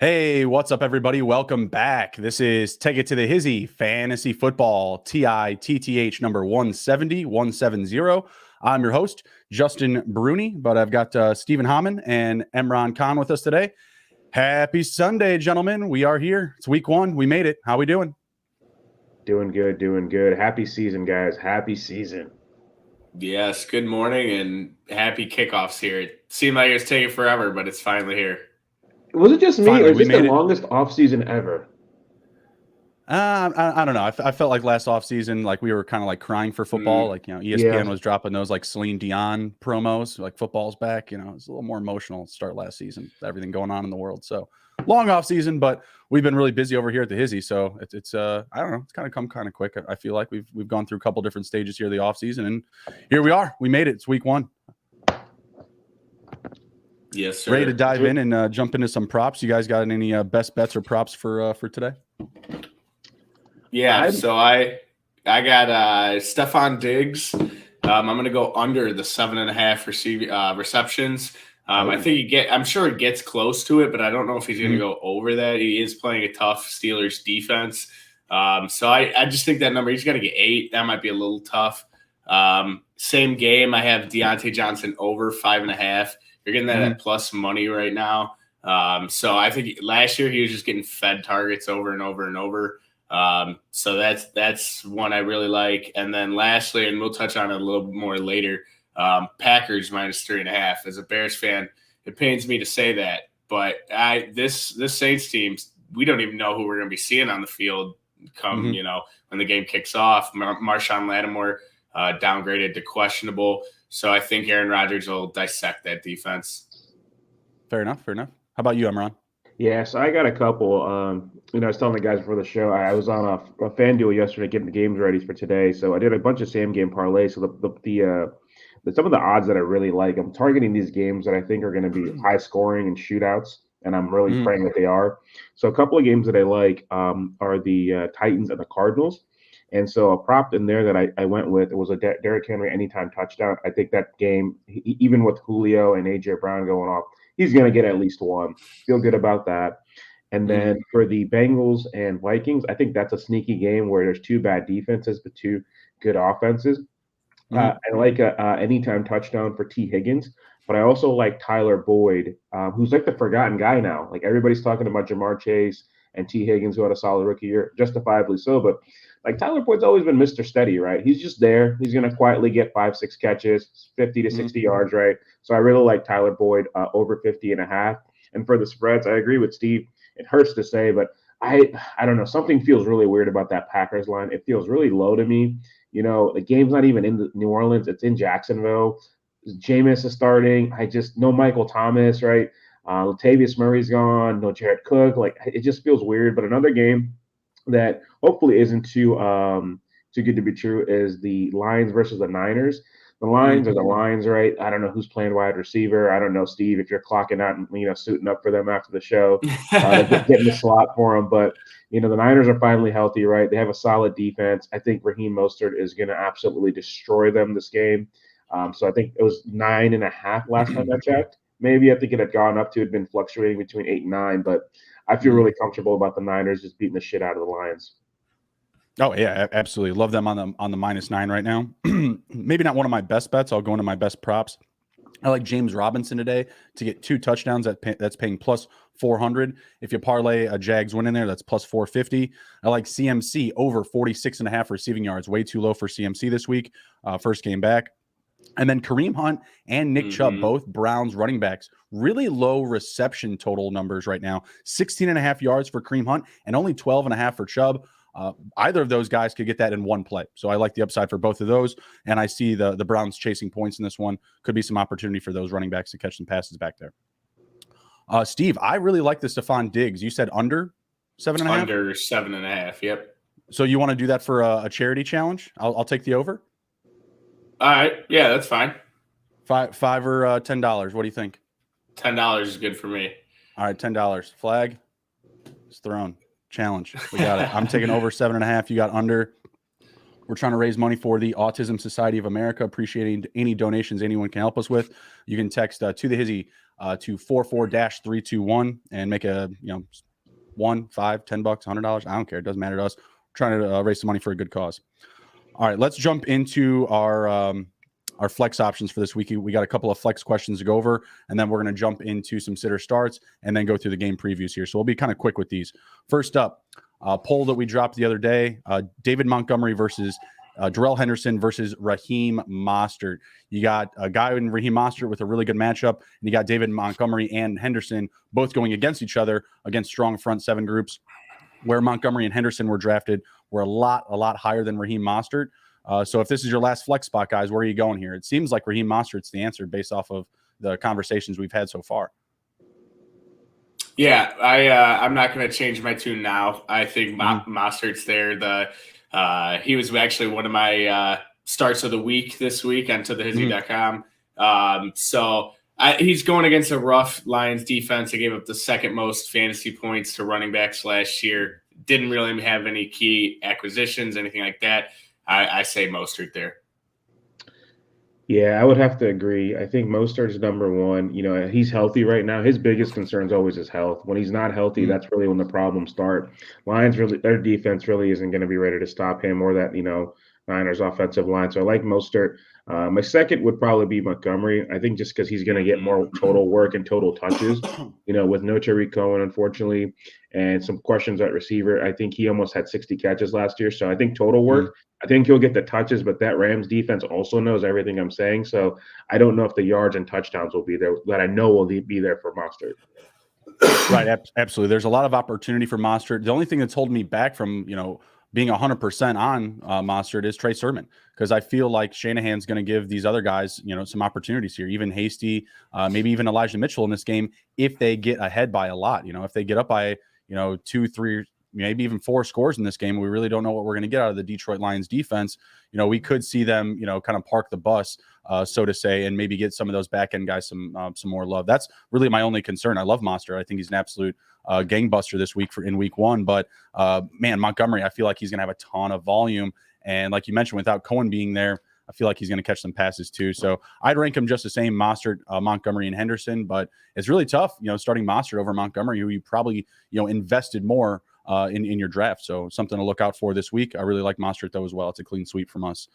Hey, what's up, everybody? Welcome back. This is Take It to the Hizzy Fantasy Football TITTH number 170. I'm your host, Justin Bruni, but I've got Stephen Hammond and Emron Khan with us today. Happy Sunday, gentlemen. We are here. It's week one. We made it. How we doing? Doing good. Happy season, guys. Happy season. Yes, good morning and happy kickoffs here. It seemed like it was taking forever, but it's finally here. Was it just me, Finally, or is this the longest offseason ever? I don't know. I felt like last offseason, like we were kind of like crying for football. Like, you know, ESPN was dropping those like Celine Dion promos, like football's back. You know, it's a little more emotional to start last season, everything going on in the world. So long offseason, but we've been really busy over here at the Hizzy. So it's I don't know, it's kind of come kind of quick. I feel like we've gone through a couple different stages here the offseason, and here we are. We made it. It's week one. Yes, sir. Ready to dive in and jump into some props. You guys got any best bets or props for today? Yeah, so I got Stephon Diggs. I'm going to go under the 7.5 receptions. I think I'm sure it gets close to it, but I don't know if he's going to go over that. He is playing a tough Steelers defense. So I just think that number, he's got to get 8. That might be a little tough. Same game, I have Deontay Johnson over 5.5. You're getting that at plus money right now. So I think last year he was just getting fed targets over and over and over. So that's one I really like. And then lastly, and we'll touch on it a little bit more later, Packers minus 3.5. As a Bears fan, it pains me to say that, but this Saints team, we don't even know who we're going to be seeing on the field come, when the game kicks off. Marshawn Lattimore downgraded to questionable. So I think Aaron Rodgers will dissect that defense. Fair enough. How about you, Emron? Yeah, so I got a couple. I was telling the guys before the show, I was on a FanDuel yesterday getting the games ready for today. So I did a bunch of same game parlays. So the some of the odds that I really like, I'm targeting these games that I think are going to be high scoring and shootouts, and I'm really praying that they are. So a couple of games that I like are the Titans and the Cardinals. And so a prop in there that I went with, it was a Derrick Henry anytime touchdown. I think that game, even with Julio and A.J. Brown going off, he's going to get at least one. Feel good about that. And then for the Bengals and Vikings, I think that's a sneaky game where there's two bad defenses but two good offenses. I like a anytime touchdown for T. Higgins, but I also like Tyler Boyd, who's like the forgotten guy now. Like everybody's talking about Jamar Chase and T. Higgins, who had a solid rookie year, justifiably so. But like Tyler Boyd's always been Mr. Steady, right? He's just there. He's going to quietly get 5-6 catches, 50 to 60 yards, right? So I really like Tyler Boyd over 50.5. And for the spreads, I agree with Steve. It hurts to say, but I don't know. Something feels really weird about that Packers line. It feels really low to me. The game's not even in New Orleans. It's in Jacksonville. Jameis is starting. No Michael Thomas, right? Latavius Murray's gone. No Jared Cook. Like, it just feels weird. But another game that hopefully isn't too good to be true is the Lions versus the Niners. The Lions are the Lions, right? I don't know who's playing wide receiver. I don't know, Steve, if you're clocking out and suiting up for them after the show, getting the slot for them. But the Niners are finally healthy, right? They have a solid defense. I think Raheem Mostert is going to absolutely destroy them this game. So I think it was 9.5 last time I checked. Maybe I think it had gone up to, it had been fluctuating between 8 and 9, but I feel really comfortable about the Niners just beating the shit out of the Lions. Oh yeah, absolutely. Love them on the -9 right now. Maybe not one of my best bets. I'll go into my best props. I like James Robinson today to get 2 touchdowns. That's paying plus 400. If you parlay a Jags win in there, that's plus 450. I like CMC over 46.5 receiving yards. Way too low for CMC this week. First game back. And then Kareem Hunt and Nick Chubb, both Browns running backs, really low reception total numbers right now. 16.5 yards for Kareem Hunt and only 12.5 for Chubb. Either of those guys could get that in one play. So I like the upside for both of those. And I see the Browns chasing points in this one. Could be some opportunity for those running backs to catch some passes back there. Steve, I really like the Stephon Diggs. You said under 7.5? Under 7.5, yep. So you want to do that for a charity challenge? I'll take the over. All right. Yeah, that's fine. $5 or $10. What do you think? $10 is good for me. All right, $10. Flag is thrown. Challenge. We got it. I'm taking over 7.5. You got under. We're trying to raise money for the Autism Society of America. Appreciating any donations anyone can help us with. You can text to the Hizzy to 44-321 and make a $1, $5, $10, $100. I don't care. It doesn't matter to us. We're trying to raise some money for a good cause. All right, let's jump into our flex options for this week. We got a couple of flex questions to go over, and then we're going to jump into some sitter starts and then go through the game previews here. So we'll be kind of quick with these. First up, poll that we dropped the other day, David Montgomery versus Darrell Henderson versus Raheem Mostert. You got a guy in Raheem Mostert with a really good matchup, and you got David Montgomery and Henderson both going against each other against strong front seven groups, where Montgomery and Henderson were drafted were a lot higher than Raheem Mostert. So if this is your last flex spot, guys, where are you going here? It seems like Raheem Mostert's the answer based off of the conversations we've had so far. Yeah, I'm not going to change my tune now. I think Mostert's there. He was actually one of my starts of the week this week on tothehizzy.com. So he's going against a rough Lions defense. They gave up the second most fantasy points to running backs last year. Didn't really have any key acquisitions, anything like that. I say Mostert there. Yeah, I would have to agree. I think Mostert is number one. He's healthy right now. His biggest concern is always his health. When he's not healthy, that's really when the problems start. Lions their defense really isn't going to be ready to stop him or that, Niners offensive line. So I like Mostert. My second would probably be Montgomery. I think just because he's going to get more total work and total touches, with no Tariq Cohen, unfortunately, and some questions at receiver. I think he almost had 60 catches last year. So I think total work, I think he'll get the touches, but that Rams defense also knows everything I'm saying. So I don't know if the yards and touchdowns will be there, but I know will be there for Mostert. Right, absolutely. There's a lot of opportunity for Mostert. The only thing that's holding me back from, being 100% on Mostert is Trey Sermon, because I feel like Shanahan's going to give these other guys, some opportunities here, even Hasty, maybe even Elijah Mitchell in this game, if they get ahead by a lot. If they get up by, 2, 3, maybe even 4 scores in this game, we really don't know what we're going to get out of the Detroit Lions defense. We could see them, kind of park the bus, so to say, and maybe get some of those back end guys some more love. That's really my only concern. I love Mostert. I think he's an absolute gangbuster this week in week 1. But man, Montgomery, I feel like he's going to have a ton of volume. And like you mentioned, without Cohen being there, I feel like he's going to catch some passes too. So I'd rank him just the same, Mostert, Montgomery, and Henderson. But it's really tough, starting Mostert over Montgomery, who you probably, invested more in your draft. So something to look out for this week. I really like Mostert though as well. It's a clean sweep from us.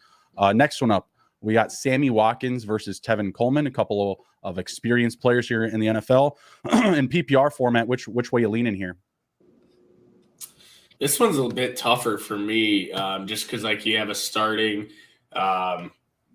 Next one up, we got Sammy Watkins versus Tevin Coleman, a couple of experienced players here in the NFL. In PPR format, which way you leaning here? This one's a bit tougher for me, just because you have a starting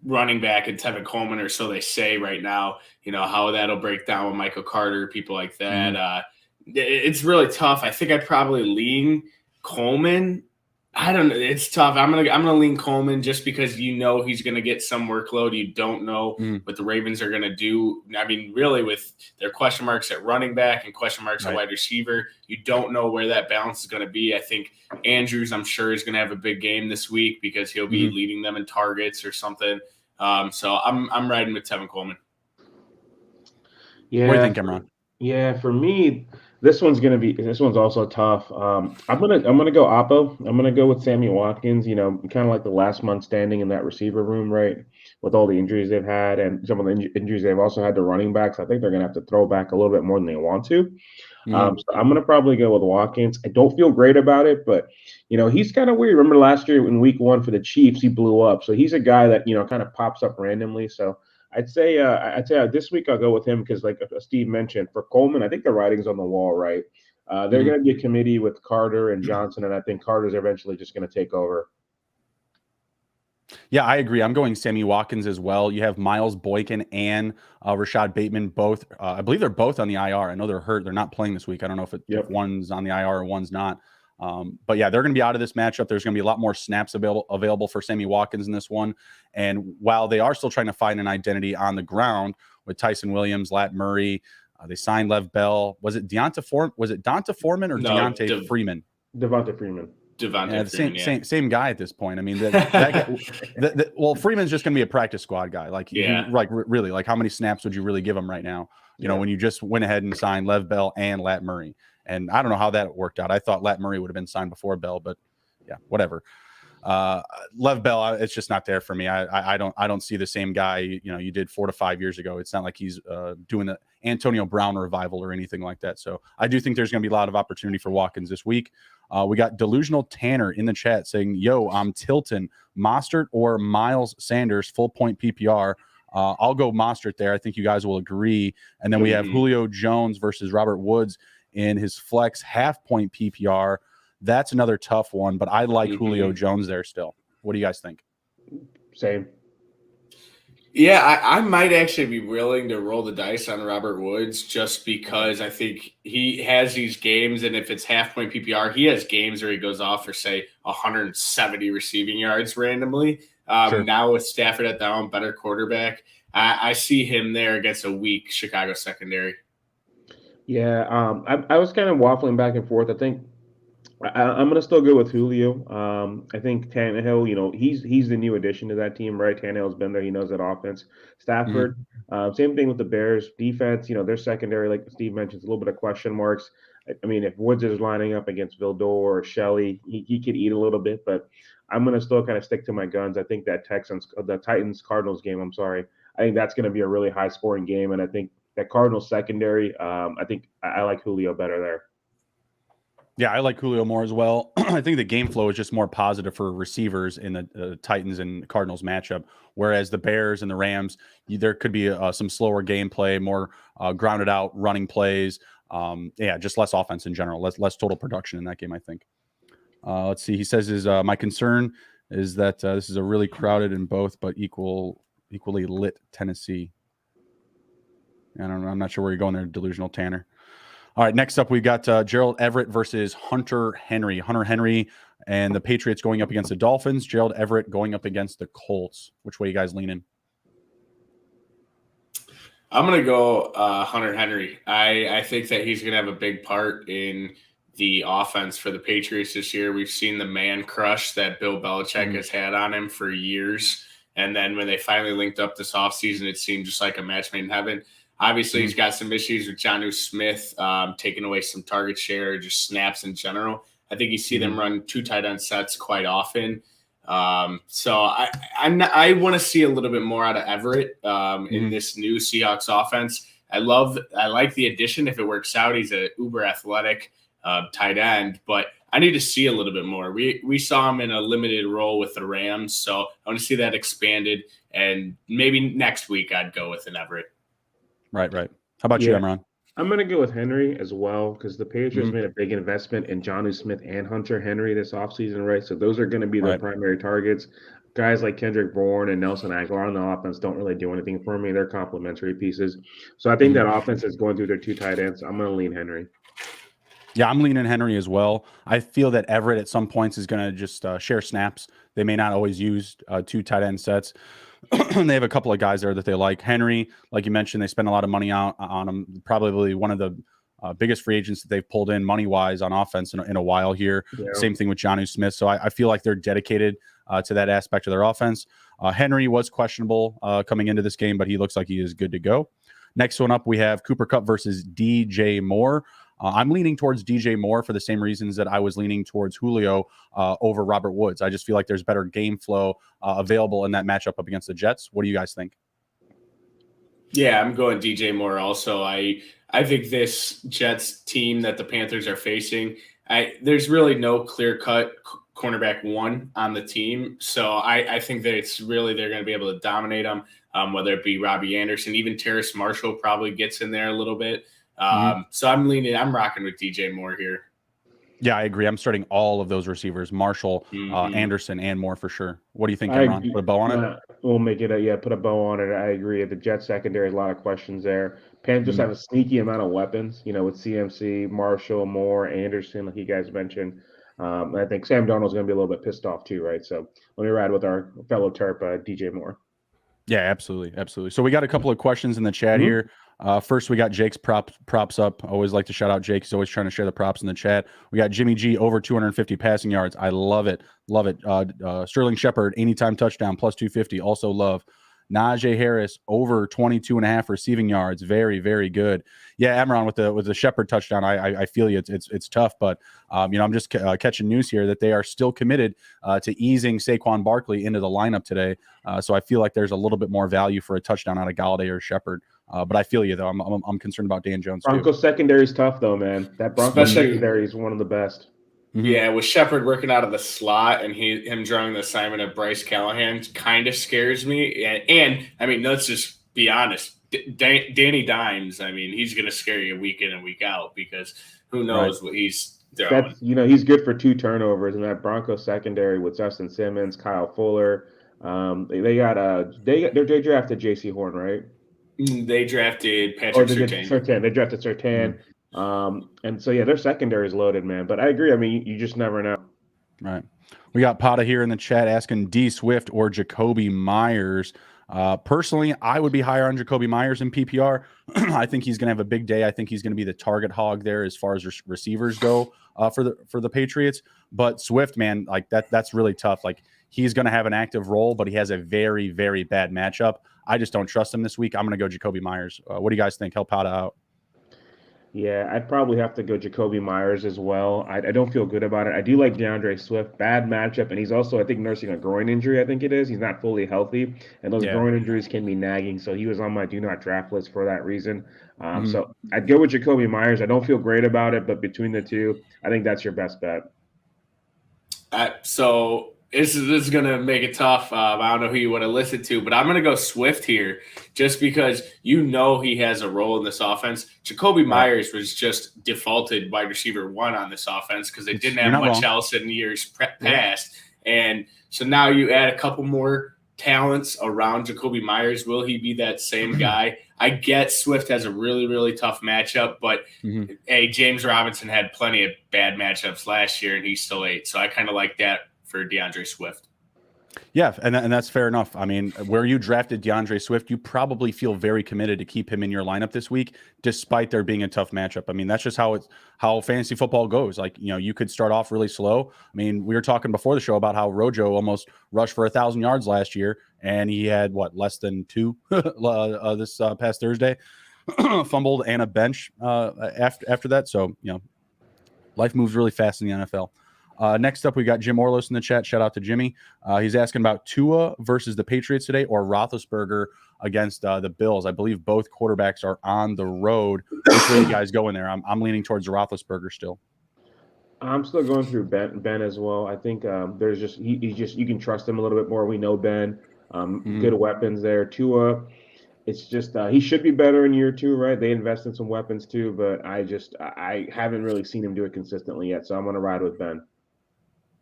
running back in Tevin Coleman, or so they say right now. How that'll break down with Michael Carter, people like that. It's really tough. I think I'd probably lean Coleman. I don't know. It's tough. I'm gonna lean Coleman just because he's gonna get some workload. You don't know what the Ravens are gonna do. I mean, really, with their question marks at running back and question marks at wide receiver, you don't know where that balance is gonna be. I think Andrews, I'm sure, is gonna have a big game this week because he'll be leading them in targets or something. So I'm riding with Tevin Coleman. Yeah. What do you think, Imran? Yeah, for me, this one's also tough. I'm gonna go Oppo. I'm gonna go with Sammy Watkins. Kind of like the last man standing in that receiver room, right? With all the injuries they've had and some of the injuries they've also had to running backs. I think they're gonna have to throw back a little bit more than they want to. So I'm gonna probably go with Watkins. I don't feel great about it, but he's kind of weird. Remember last year in week 1 for the Chiefs, he blew up. So he's a guy that kind of pops up randomly. So I'd say this week I'll go with him because, like Steve mentioned, for Coleman, I think the writing's on the wall, right? They're going to be a committee with Carter and Johnson, and I think Carter's eventually just going to take over. Yeah, I agree. I'm going Sammy Watkins as well. You have Miles Boykin and Rashad Bateman both. I believe they're both on the IR. I know they're hurt. They're not playing this week. I don't know if one's on the IR or one's not. But yeah, they're going to be out of this matchup. There's going to be a lot more snaps available for Sammy Watkins in this one. And while they are still trying to find an identity on the ground with Tyson Williams, Lat Murray, they signed Lev Bell. Was it Donta Foreman or Deontay Freeman? Devonta Freeman. Devontae Freeman, same guy at this point. I mean, well, Freeman's just going to be a practice squad guy. Like, really, like how many snaps would you really give him right now? You know, when you just went ahead and signed Lev Bell and Lat Murray. And I don't know how that worked out. I thought Lat Murray would have been signed before Bell, but yeah, whatever. Lev Bell, it's just not there for me. I don't see the same guy, you know, you did 4 to 5 years ago. It's not like he's doing the Antonio Brown revival or anything like that. So I do think there's going to be a lot of opportunity for Watkins this week. We got Delusional Tanner in the chat saying, yo, I'm tilting Mostert or Miles Sanders, full point PPR. I'll go Mostert there. I think you guys will agree. And then we have Julio Jones versus Robert Woods in his flex half point PPR. That's another tough one, but I like Julio Jones there still. What do you guys think? Same. Yeah, I might actually be willing to roll the dice on Robert Woods just because I think he has these games, and if it's half point PPR, he has games where he goes off for, say, 170 receiving yards randomly. Now with Stafford at the helm, better quarterback, I see him there against a weak Chicago secondary. Yeah, I was kind of waffling back and forth. I think I'm going to still go with Julio. I think Tannehill, you know, he's the new addition to that team, right? Tannehill's been there. He knows that offense. Stafford, same thing with the Bears. Defense, you know, their secondary, like Steve mentioned, a little bit of question marks. I mean, if Woods is lining up against Vildor or Shelley, he could eat a little bit, but I'm going to still kind of stick to my guns. I think that the Titans-Cardinals game, I think that's going to be a really high-scoring game, and I think that Cardinals secondary, I think I like Julio better there. Yeah, I like Julio more as well. I think the game flow is just more positive for receivers in the Titans and Cardinals matchup, whereas the Bears and the Rams, there could be some slower gameplay, more grounded out running plays. Just less offense in general, less total production in that game, I think. Let's see. He says, my concern is that this is a really crowded and both, but equally lit Tennessee. I don't know. I'm not sure where you're going there, Delusional Tanner. All right, next up, we got Gerald Everett versus Hunter Henry. Hunter Henry and the Patriots going up against the Dolphins. Gerald Everett going up against the Colts. Which way you guys leaning? I'm going to go Hunter Henry. I think that he's going to have a big part in the offense for the Patriots this year. We've seen the man crush that Bill Belichick has had on him for years. And then when they finally linked up this offseason, it seemed just like a match made in heaven. Obviously, he's got some issues with Jonnu Smith taking away some target share, just snaps in general. I think you see them run 2 tight end sets quite often. So I want to see a little bit more out of Everett in this new Seahawks offense. I like the addition. If it works out, he's an uber athletic tight end, but I need to see a little bit more. We saw him in a limited role with the Rams, so I want to see that expanded. And maybe next week I'd go with an Everett. Right. How about you, Emron? I'm going to go with Henry as well because the Patriots made a big investment in Jonnu Smith and Hunter Henry this offseason, right? So those are going to be their primary targets. Guys like Kendrick Bourne and Nelson Aguilar on the offense don't really do anything for me. They're complementary pieces. So I think that offense is going through their 2 tight ends. I'm going to lean Henry. Yeah, I'm leaning Henry as well. I feel that Everett at some points is going to just share snaps. They may not always use 2 tight end sets. They have a couple of guys there that they like. Henry, like you mentioned, they spend a lot of money on him. Probably one of the biggest free agents that they've pulled in money-wise on offense in a while here. Yeah. Same thing with Jonnu Smith. So I feel like they're dedicated to that aspect of their offense. Henry was questionable coming into this game, but he looks like he is good to go. Next one up, we have Cooper Kupp versus DJ Moore. I'm leaning towards DJ Moore for the same reasons that I was leaning towards Julio over Robert Woods. I just feel like there's better game flow available in that matchup up against the Jets. What do you guys think? Yeah, I'm going DJ Moore also. I think this Jets team that the Panthers are facing, there's really no clear-cut cornerback 1 on the team. So I think that it's really they're going to be able to dominate them, whether it be Robbie Anderson. Even Terrace Marshall probably gets in there a little bit. So I'm rocking with DJ Moore here. Yeah, I agree. I'm starting all of those receivers, Marshall, Anderson, and Moore for sure. What do you think, Emron? Put a bow on it? We'll make it put a bow on it. I agree. The Jets secondary, a lot of questions there. Panthers have a sneaky amount of weapons, with CMC, Marshall, Moore, Anderson, like you guys mentioned. I think Sam Darnold's going to be a little bit pissed off too, right? So let me ride with our fellow Terp, DJ Moore. Yeah, absolutely. So we got a couple of questions in the chat here. First, we got Jake's props up. I always like to shout out Jake. He's always trying to share the props in the chat. We got Jimmy G over 250 passing yards. I love it. Love it. Sterling Shepard, anytime touchdown, plus 250. Also love. Najee Harris over 22.5 receiving yards. Very, very good. Yeah, Amron with the Shepard touchdown. I feel you. It's tough, but I'm just catching news here that they are still committed to easing Saquon Barkley into the lineup today. So I feel like there's a little bit more value for a touchdown out of Galladay or Shepard. But I feel you though. I'm concerned about Dan Jones too. Broncos secondary is tough though, man. That Broncos secondary is one of the best. Mm-hmm. Yeah, with Shepard working out of the slot and him drawing the assignment of Bryce Callahan kind of scares me. And I mean, let's just be honest. Danny Dimes, I mean, he's going to scare you week in and week out because who knows what he's throwing. He's good for 2 turnovers in that Broncos secondary with Justin Simmons, Kyle Fuller. They drafted J.C. Horn, right? They drafted Patrick Surtain. They drafted Surtain. And so, yeah, their secondary is loaded, man. But I agree. I mean, you just never know. Right. We got Pata here in the chat asking D Swift or Jacoby Myers. Personally, I would be higher on Jacoby Myers in PPR. I think he's going to have a big day. I think he's going to be the target hog there as far as receivers go for the Patriots. But Swift, man, like that's really tough. Like he's going to have an active role, but he has a very, very bad matchup. I just don't trust him this week. I'm going to go Jacoby Myers. What do you guys think? Help Pata out. Yeah, I'd probably have to go Jacoby Myers as well. I don't feel good about it. I do like DeAndre Swift. Bad matchup, and he's also, I think, nursing a groin injury, I think it is. He's not fully healthy, and those groin injuries can be nagging, so he was on my do not draft list for that reason. So I'd go with Jacoby Myers. I don't feel great about it, but between the two, I think that's your best bet. So this is going to make it tough. I don't know who you want to listen to, but I'm going to go Swift here just because he has a role in this offense. Jacoby Myers was just defaulted wide receiver 1 on this offense because they didn't have much else in years past. And so now you add a couple more talents around Jacoby Myers. Will he be that same guy? I get Swift has a really, really tough matchup, but hey, James Robinson had plenty of bad matchups last year, and he still ate. So I kind of like that for DeAndre Swift. Yeah, and that's fair enough. I mean, where you drafted DeAndre Swift, you probably feel very committed to keep him in your lineup this week, despite there being a tough matchup. I mean, that's just how fantasy football goes. Like, you could start off really slow. I mean, we were talking before the show about how Rojo almost rushed for 1,000 yards last year, and he had less than 2 this past Thursday, fumbled and a bench after that. So life moves really fast in the NFL. Next up, we got Jim Orlos in the chat. Shout out to Jimmy. He's asking about Tua versus the Patriots today or Roethlisberger against the Bills. I believe both quarterbacks are on the road. Which way you guys go in there? I'm leaning towards Roethlisberger still. I'm still going through Ben as well. I think there's just you can trust him a little bit more. We know Ben. Good weapons there. Tua, it's just he should be better in year 2, right? They invest in some weapons too, but I haven't really seen him do it consistently yet. So I'm going to ride with Ben.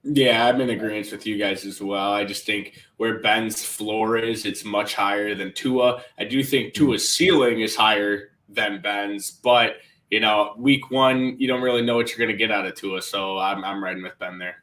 Yeah, I'm in agreement with you guys as well. I just think where Ben's floor is, it's much higher than Tua. I do think Tua's ceiling is higher than Ben's, but week 1, you don't really know what you're going to get out of Tua. So I'm riding with Ben there.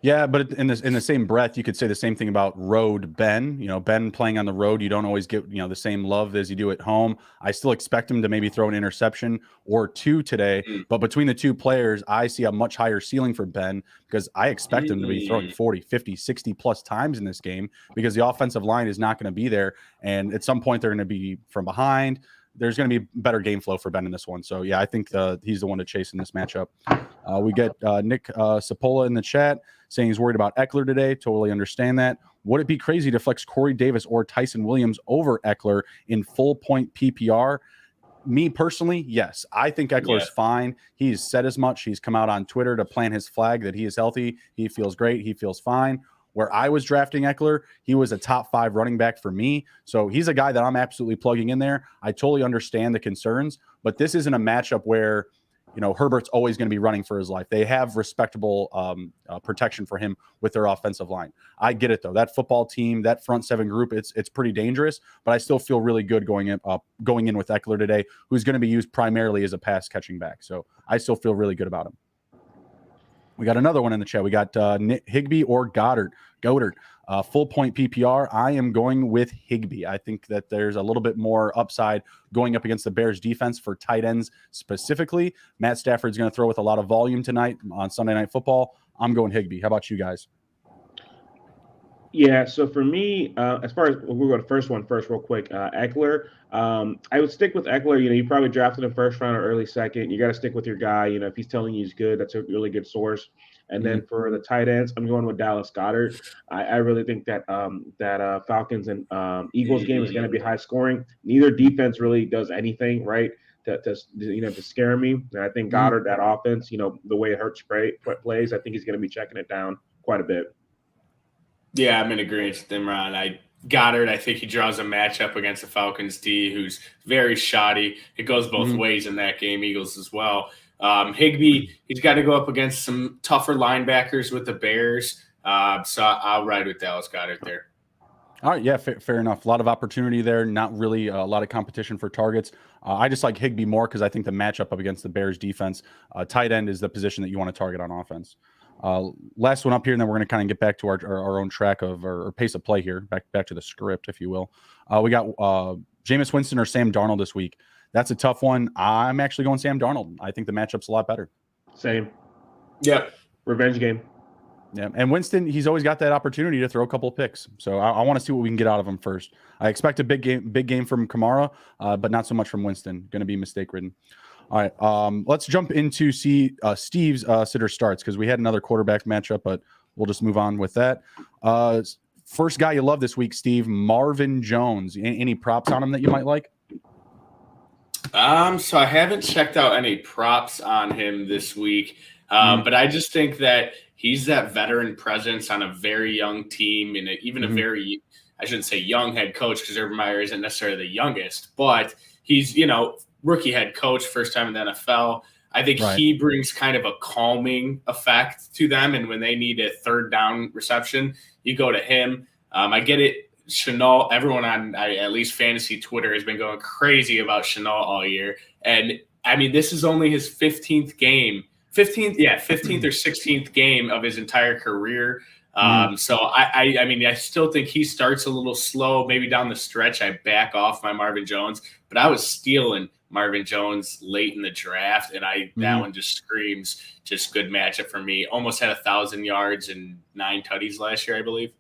Yeah, but in the same breath, you could say the same thing about road Ben. Ben playing on the road, you don't always get the same love as you do at home. I still expect him to maybe throw an interception or 2 today, but between the 2 players, I see a much higher ceiling for Ben because I expect him to be throwing 40, 50, 60 plus times in this game because the offensive line is not going to be there, and at some point they're going to be from behind. There's going to be better game flow for Ben in this one. So, yeah, I think he's the one to chase in this matchup. We get Nick Sapola in the chat saying he's worried about Ekeler today. Totally understand that. Would it be crazy to flex Corey Davis or Tyson Williams over Ekeler in full point PPR? Me personally, yes. I think Eckler's fine. He's said as much. He's come out on Twitter to plant his flag that he is healthy. He feels great. He feels fine. Where I was drafting Ekeler, he was a top 5 running back for me. So he's a guy that I'm absolutely plugging in there. I totally understand the concerns, but this isn't a matchup where, Herbert's always going to be running for his life. They have respectable protection for him with their offensive line. I get it, though. That football team, that front 7 group, it's pretty dangerous, but I still feel really good going in with Ekeler today, who's going to be used primarily as a pass catching back. So I still feel really good about him. We got another one in the chat. We got Higbee or Goddard. Full point PPR. I am going with Higbee. I think that there's a little bit more upside going up against the Bears defense for tight ends specifically. Matt Stafford's going to throw with a lot of volume tonight on Sunday Night Football. I'm going Higbee. How about you guys? Yeah, so for me, as far as we'll go to first real quick. Ekeler, I would stick with Ekeler. You probably drafted him first round or early second. You got to stick with your guy. If he's telling you he's good, that's a really good source. And then for the tight ends, I'm going with Dallas Goedert. I really think that Falcons and Eagles game is going to be high scoring. Neither defense really does anything right to scare me. And I think Goddard, that offense, the way Hurts plays, I think he's going to be checking it down quite a bit. Yeah, I'm in agreement with Imran. Goddard, I think he draws a matchup against the Falcons D, who's very shoddy. It goes both ways in that game, Eagles as well. Higbee, he's got to go up against some tougher linebackers with the Bears. So I'll ride with Dallas Goedert there. All right, yeah, fair enough. A lot of opportunity there, not really a lot of competition for targets. I just like Higbee more because I think the matchup up against the Bears defense, tight end is the position that you want to target on offense. Last one up here, and then we're going to kind of get back to our own track of our pace of play here, back to the script, if you will. We got Jameis Winston or Sam Darnold this week. That's a tough one. I'm actually going Sam Darnold. I think the matchup's a lot better. Same. Yep. Revenge game. Yeah, and Winston, he's always got that opportunity to throw a couple of picks. So I want to see what we can get out of him first. I expect a big game from Kamara, but not so much from Winston. Going to be mistake-ridden. All right, let's jump into Steve's sitter starts because we had another quarterback matchup, but we'll just move on with that. First guy you love this week, Steve, Marvin Jones. Any props on him that you might like? So I haven't checked out any props on him this week, but I just think that he's that veteran presence on a very young team and even a very, I shouldn't say young head coach because Urban Meyer isn't necessarily the youngest, but he's, rookie head coach, first time in the NFL. I think he brings kind of a calming effect to them. And when they need a third down reception, you go to him. I get it. Shenault, everyone on at least fantasy Twitter has been going crazy about Shenault all year. And I mean, this is only his 15th game, 15th or 16th game of his entire career. So I mean, I still think he starts a little slow. Maybe down the stretch, I back off my Marvin Jones, but I was stealing Marvin Jones late in the draft, and that one just screams just good matchup for me. Almost had 1,000 yards and 9 tutties last year, I believe.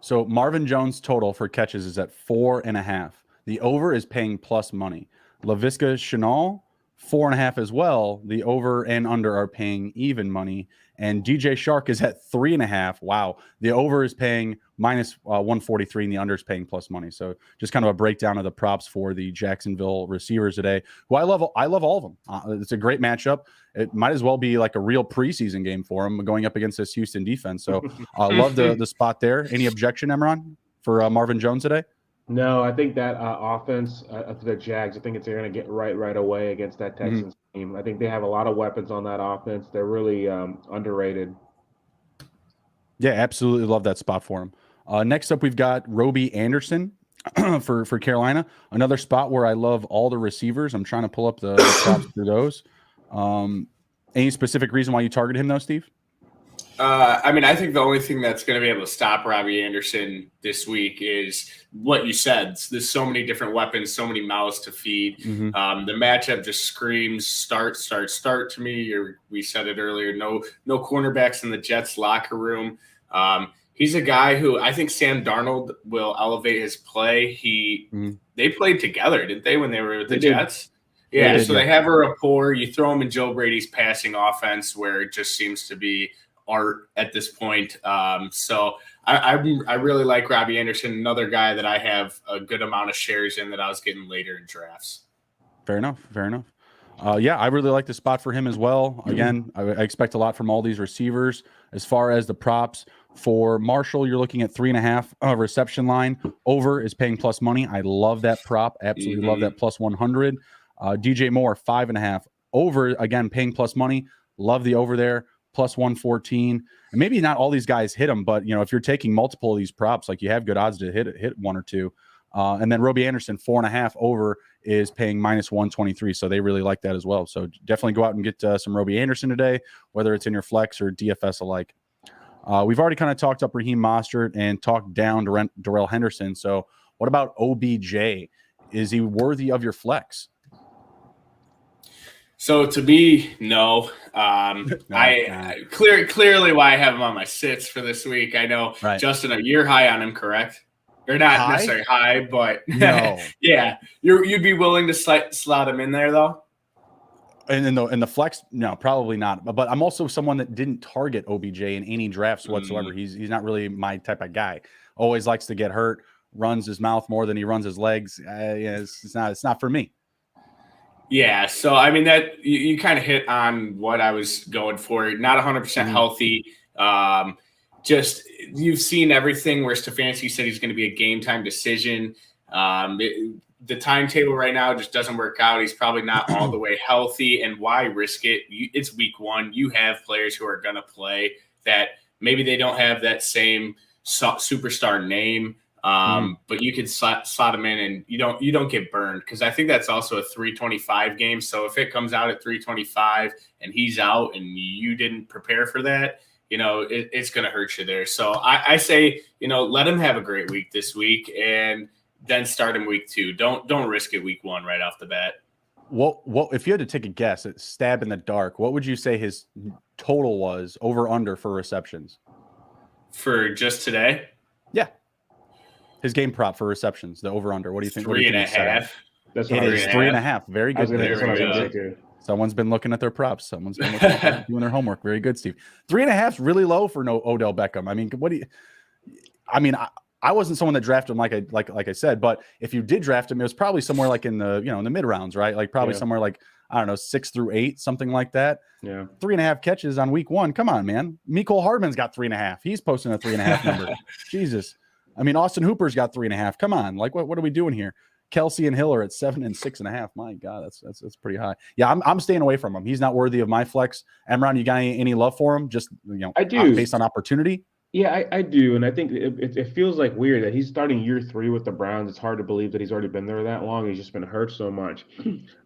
So Marvin Jones total for catches is at 4.5. The over is paying plus money. Laviska Shenault, 4.5 as well. The over and under are paying even money. And DJ Shark is at 3.5. Wow. The over is paying minus 143 and the under is paying plus money. So just kind of a breakdown of the props for the Jacksonville receivers today, who I love all of them. It's a great matchup. It might as well be like a real preseason game for them going up against this Houston defense. So I love the spot there. Any objection, Emron, for Marvin Jones today? No, I think that offense for the Jags, I think they're going to get right away against that Texans team. I think they have a lot of weapons on that offense. They're really underrated. Yeah, absolutely love that spot for him. Next up, we've got Roby Anderson for Carolina. Another spot where I love all the receivers. I'm trying to pull up the props for those. Any specific reason why you target him, though, Steve? I mean, I think the only thing that's going to be able to stop Robbie Anderson this week is what you said. There's so many different weapons, so many mouths to feed. The matchup just screams start to me. Or we said it earlier, no cornerbacks in the Jets locker room. He's a guy who I think Sam Darnold will elevate his play. They played together, didn't they, when they were with the Jets? Yeah, so they have a rapport. You throw him in Joe Brady's passing offense where it just seems to be art at this point. So I really like Robbie Anderson, another guy that I have a good amount of shares in that I was getting later in drafts. Fair enough. Yeah, I really like the spot for him as well. Again, I expect a lot from all these receivers. As far as the props for Marshall, you're looking at 3.5 reception line. Over is paying plus money. I love that prop. Absolutely love that plus 100. DJ Moore, 5.5. Over, again, paying plus money. Love the over there. Plus 114. And maybe not all these guys hit them, but if you're taking multiple of these props, like you have good odds to hit one or two. And then Robbie Anderson, 4.5 over is paying -123. So they really like that as well. So definitely go out and get some Robbie Anderson today, whether it's in your flex or DFS alike. We've already kind of talked up Raheem Mostert and talked down Darrell Henderson. So what about OBJ? Is he worthy of your flex? So to me, no. Clearly why I have him on my sits for this week. I know, right. Justin, you're high on him, correct? Or not necessarily high, but no. Yeah, you'd be willing to slot him in there though. And in the flex, no, probably not. But I'm also someone that didn't target OBJ in any drafts whatsoever. He's not really my type of guy. Always likes to get hurt, runs his mouth more than he runs his legs. It's not for me. Yeah, so I mean that you kind of hit on what I was going for. Not 100% healthy. Just you've seen everything where Stefanski said he's going to be a game time decision. The timetable right now just doesn't work out. He's probably not all the way healthy, and why risk it? It's week 1. You have players who are going to play that maybe they don't have that same superstar name, but you can slot them in, and you don't get burned, because I think that's also a 325 game. So if it comes out at 325 and he's out and you didn't prepare for that, it's going to hurt you there. So I say, let him have a great week this week, and then start him week 2. Don't risk it week 1 right off the bat. What if you had to take a guess at stab in the dark, what would you say his total was over under for receptions? For just today? Yeah. His game prop for receptions, the over under. What do you think? 3.5. It is 3.5. Very good. Someone's been looking at their props. Someone's been doing their homework. Very good, Steve. 3.5 is really low for no Odell Beckham. I mean, I wasn't someone that drafted him like I said, but if you did draft him, it was probably somewhere like in the in the mid rounds, right? Like probably somewhere like, I don't know, 6 through 8, something like that. Yeah. 3.5 catches on week 1. Come on, man. Mecole Hardman's got 3.5. He's posting a 3.5 number. Jesus. I mean, Austin Hooper's got 3.5. Come on. Like what are we doing here? Kelsey and Hill are at 7 and 6.5. My God, that's pretty high. Yeah, I'm staying away from him. He's not worthy of my flex. Emron, you got any love for him? Just I do, based on opportunity. Yeah, I do, and I think it feels like weird that he's starting year 3 with the Browns. It's hard to believe that he's already been there that long. He's just been hurt so much.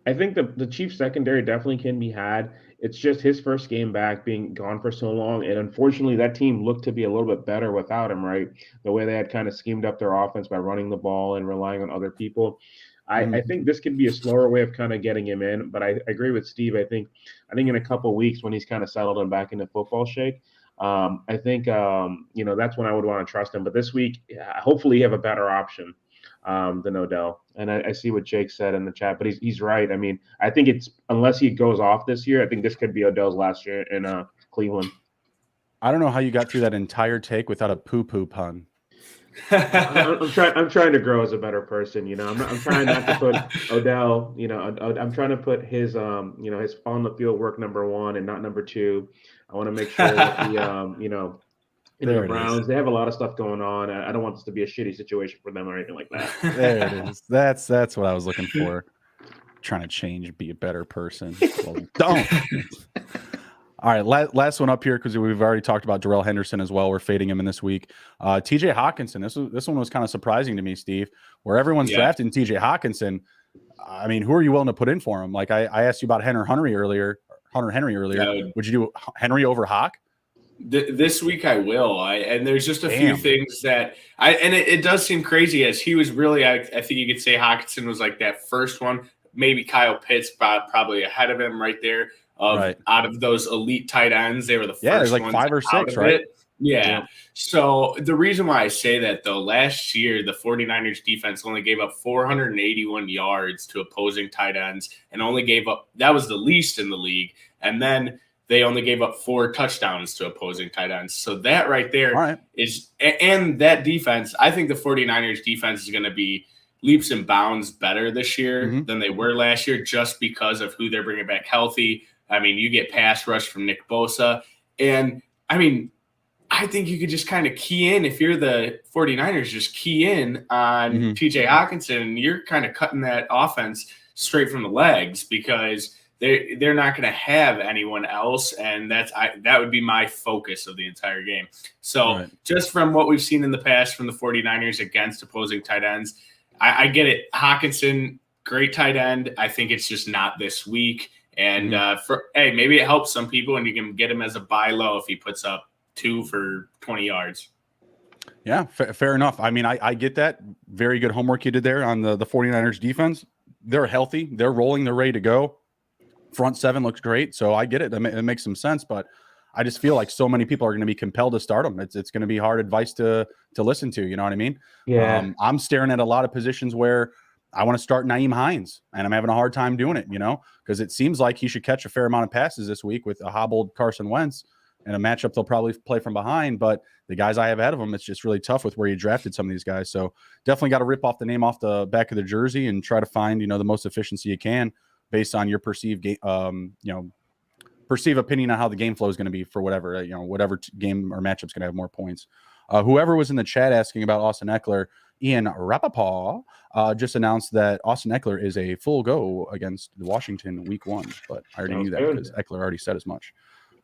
I think the Chiefs secondary definitely can be had. It's just his first game back, being gone for so long, and unfortunately that team looked to be a little bit better without him, right? The way they had kind of schemed up their offense by running the ball and relying on other people. I think this could be a slower way of kind of getting him in, but I agree with Steve. I think in a couple of weeks when he's kind of settled and back into football shape, I think that's when I would want to trust him. But this week, hopefully, you have a better option than Odell. And I see what Jake said in the chat, but he's right. I mean, I think it's, unless he goes off this year, I think this could be Odell's last year in Cleveland. I don't know how you got through that entire take without a poo-poo pun. I'm trying to grow as a better person. I'm trying not to put Odell. I'm trying to put his his on the field work number 1 and not number 2. I want to make sure that the Browns, they have a lot of stuff going on. I don't want this to be a shitty situation for them or anything like that. There it is. That's what I was looking for. Trying to change, be a better person. Well, don't. All right, last one up here, because we've already talked about Darrell Henderson as well. We're fading him in this week. TJ Hockenson. This one was kind of surprising to me, Steve, where everyone's drafting TJ Hockenson. I mean, who are you willing to put in for him? Like I asked you about Hunter Henry earlier. Would you do Henry over Hawk? This week I will. And there's just a few things that it does seem crazy, as he was really, I think you could say Hockenson was like that first one. Maybe Kyle Pitts probably ahead of him right there. Out of those elite tight ends, they were the first there's like ones 5 or 6, right? Yeah. So the reason why I say that, though, last year, the 49ers defense only gave up 481 yards to opposing tight ends, and only gave up, that was the least in the league. And then they only gave up 4 touchdowns to opposing tight ends. So that right there is, and that defense, I think the 49ers defense is going to be leaps and bounds better this year than they were last year, just because of who they're bringing back healthy. I mean, you get pass rush from Nick Bosa. And, I mean, I think you could just kind of key in, if you're the 49ers, just key in on TJ Hockenson, and you're kind of cutting that offense straight from the legs, because they're not going to have anyone else, and that would be my focus of the entire game. So just from what we've seen in the past from the 49ers against opposing tight ends, I get it. Hockenson, great tight end. I think it's just not this week. And maybe it helps some people, and you can get him as a buy low if he puts up 2 for 20 yards. Yeah, fair enough. I mean, I get that. Very good homework you did there on the 49ers defense. They're healthy. They're rolling. They're ready to go. Front seven looks great. So I get it. It makes some sense. But I just feel like so many people are going to be compelled to start them. It's going to be hard advice to listen to. You know what I mean? Yeah. I'm staring at a lot of positions where I want to start Nyheim Hines, and I'm having a hard time doing it, because it seems like he should catch a fair amount of passes this week with a hobbled Carson Wentz and a matchup they'll probably play from behind. But the guys I have ahead of him, it's just really tough with where you drafted some of these guys. So definitely got to rip off the name off the back of the jersey and try to find, the most efficiency you can based on your perceived opinion on how the game flow is going to be for whatever, whatever game or matchup is going to have more points. Whoever was in the chat asking about Austin Ekeler, Ian Rapoport just announced that Austin Ekeler is a full go against Washington week 1, but I already knew that because Ekeler already said as much.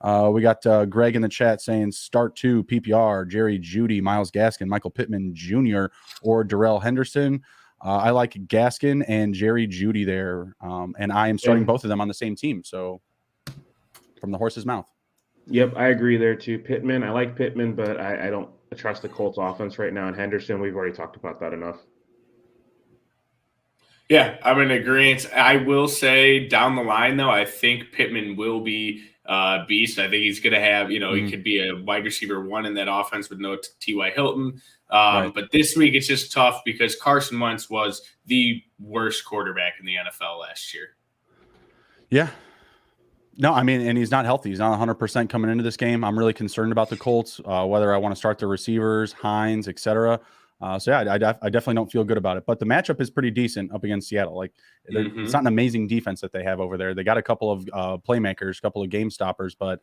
We got Greg in the chat saying start 2 PPR, Jerry Jeudy, Myles Gaskin, Michael Pittman Jr., or Darrell Henderson. I like Gaskin and Jerry Jeudy there, and I am starting both of them on the same team. So from the horse's mouth. Yep, I agree there too. Pittman, I like Pittman, but I don't trust the Colts offense right now. And Henderson, we've already talked about that enough. Yeah, I'm in agreement. I will say down the line, though, I think Pittman will be beast. I think he's going to have, he could be a wide receiver 1 in that offense with no T.Y. Hilton. Right. But this week it's just tough because Carson Wentz was the worst quarterback in the NFL last year. Yeah. No, I mean, and he's not healthy. He's not 100% coming into this game. I'm really concerned about the Colts, whether I want to start the receivers, Hines, etc. I definitely don't feel good about it. But the matchup is pretty decent up against Seattle. Like, it's not an amazing defense that they have over there. They got a couple of playmakers, a couple of game stoppers, but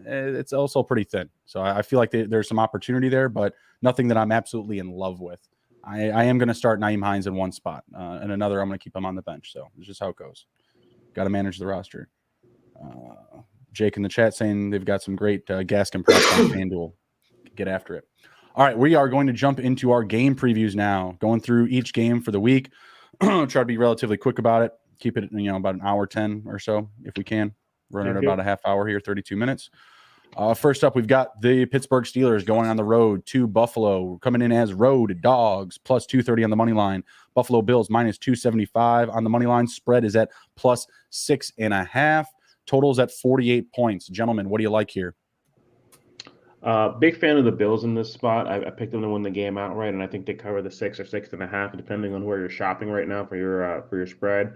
it's also pretty thin. So I feel like there's some opportunity there, but nothing that I'm absolutely in love with. I am going to start Nyheim Hines in one spot, and another I'm going to keep him on the bench. So it's just how it goes. Got to manage the roster. Jake in the chat saying they've got some great Gaskin props on FanDuel. Get after it. All right, we are going to jump into our game previews now, going through each game for the week. Try to be relatively quick about it. Keep it, about an hour 10 or so if we can. Running about a half hour here, 32 minutes. First up, we've got the Pittsburgh Steelers going on the road to Buffalo, coming in as road dogs, plus 230 on the money line. Buffalo Bills minus 275 on the money line. Spread is at plus 6.5. Totals at 48 points. Gentlemen, what do you like here? Big fan of the Bills in this spot. I picked them to win the game outright, and I think they cover the 6 or 6.5, depending on where you're shopping right now for your spread.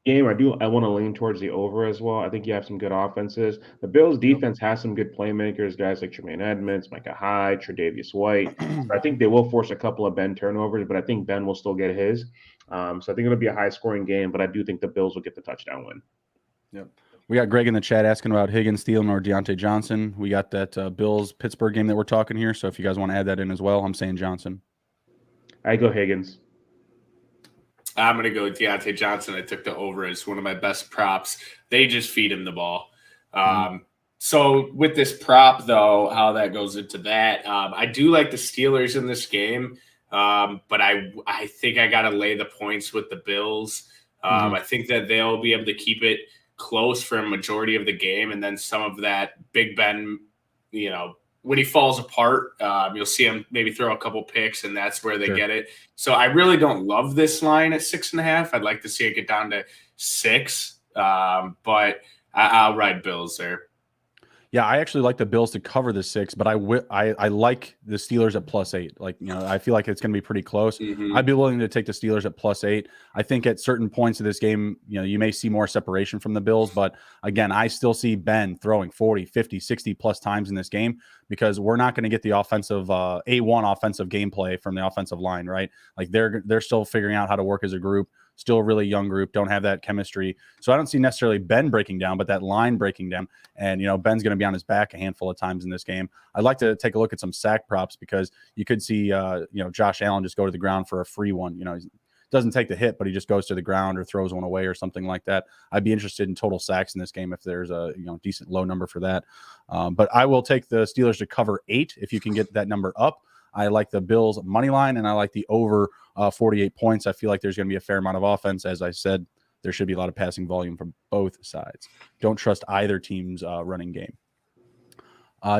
Game, I want to lean towards the over as well. I think you have some good offenses. The Bills defense has some good playmakers, guys like Tremaine Edmonds, Micah Hyde, Tre'Davious White. I think they will force a couple of Ben turnovers, but I think Ben will still get his. So I think it'll be a high-scoring game, but I do think the Bills will get the touchdown win. Yep. We got Greg in the chat asking about Higgins, Thielen, or Deontay Johnson. We got that Bills-Pittsburgh game that we're talking here. So if you guys want to add that in as well, I'm saying Johnson. I go Higgins. I'm going to go with Deontay Johnson. I took the over as one of my best props. They just feed him the ball. So with this prop, though, how that goes into that, I do like the Steelers in this game, but I think I got to lay the points with the Bills. I think that they'll be able to keep it close for a majority of the game, and then some of that Big Ben, when he falls apart, you'll see him maybe throw a couple picks, and that's where they get it. So I really don't love this line at 6.5. I'd like to see it get down to 6, but I'll ride Bills there. Yeah, I actually like the Bills to cover the 6, but I like the Steelers at plus 8. Like, I feel like it's going to be pretty close. I'd be willing to take the Steelers at plus 8. I think at certain points of this game, you may see more separation from the Bills, but again, I still see Ben throwing 40, 50, 60 plus times in this game because we're not going to get the offensive A1 offensive gameplay from the offensive line, right? Like they're still figuring out how to work as a group. Still a really young group, don't have that chemistry. So I don't see necessarily Ben breaking down, but that line breaking down. And, Ben's going to be on his back a handful of times in this game. I'd like to take a look at some sack props because you could see, Josh Allen just go to the ground for a free one. He doesn't take the hit, but he just goes to the ground or throws one away or something like that. I'd be interested in total sacks in this game if there's a decent low number for that. But I will take the Steelers to cover 8 if you can get that number up. I like the Bills money line, and I like the over 48 points. I feel like there's going to be a fair amount of offense. As I said, there should be a lot of passing volume from both sides. Don't trust either team's running game.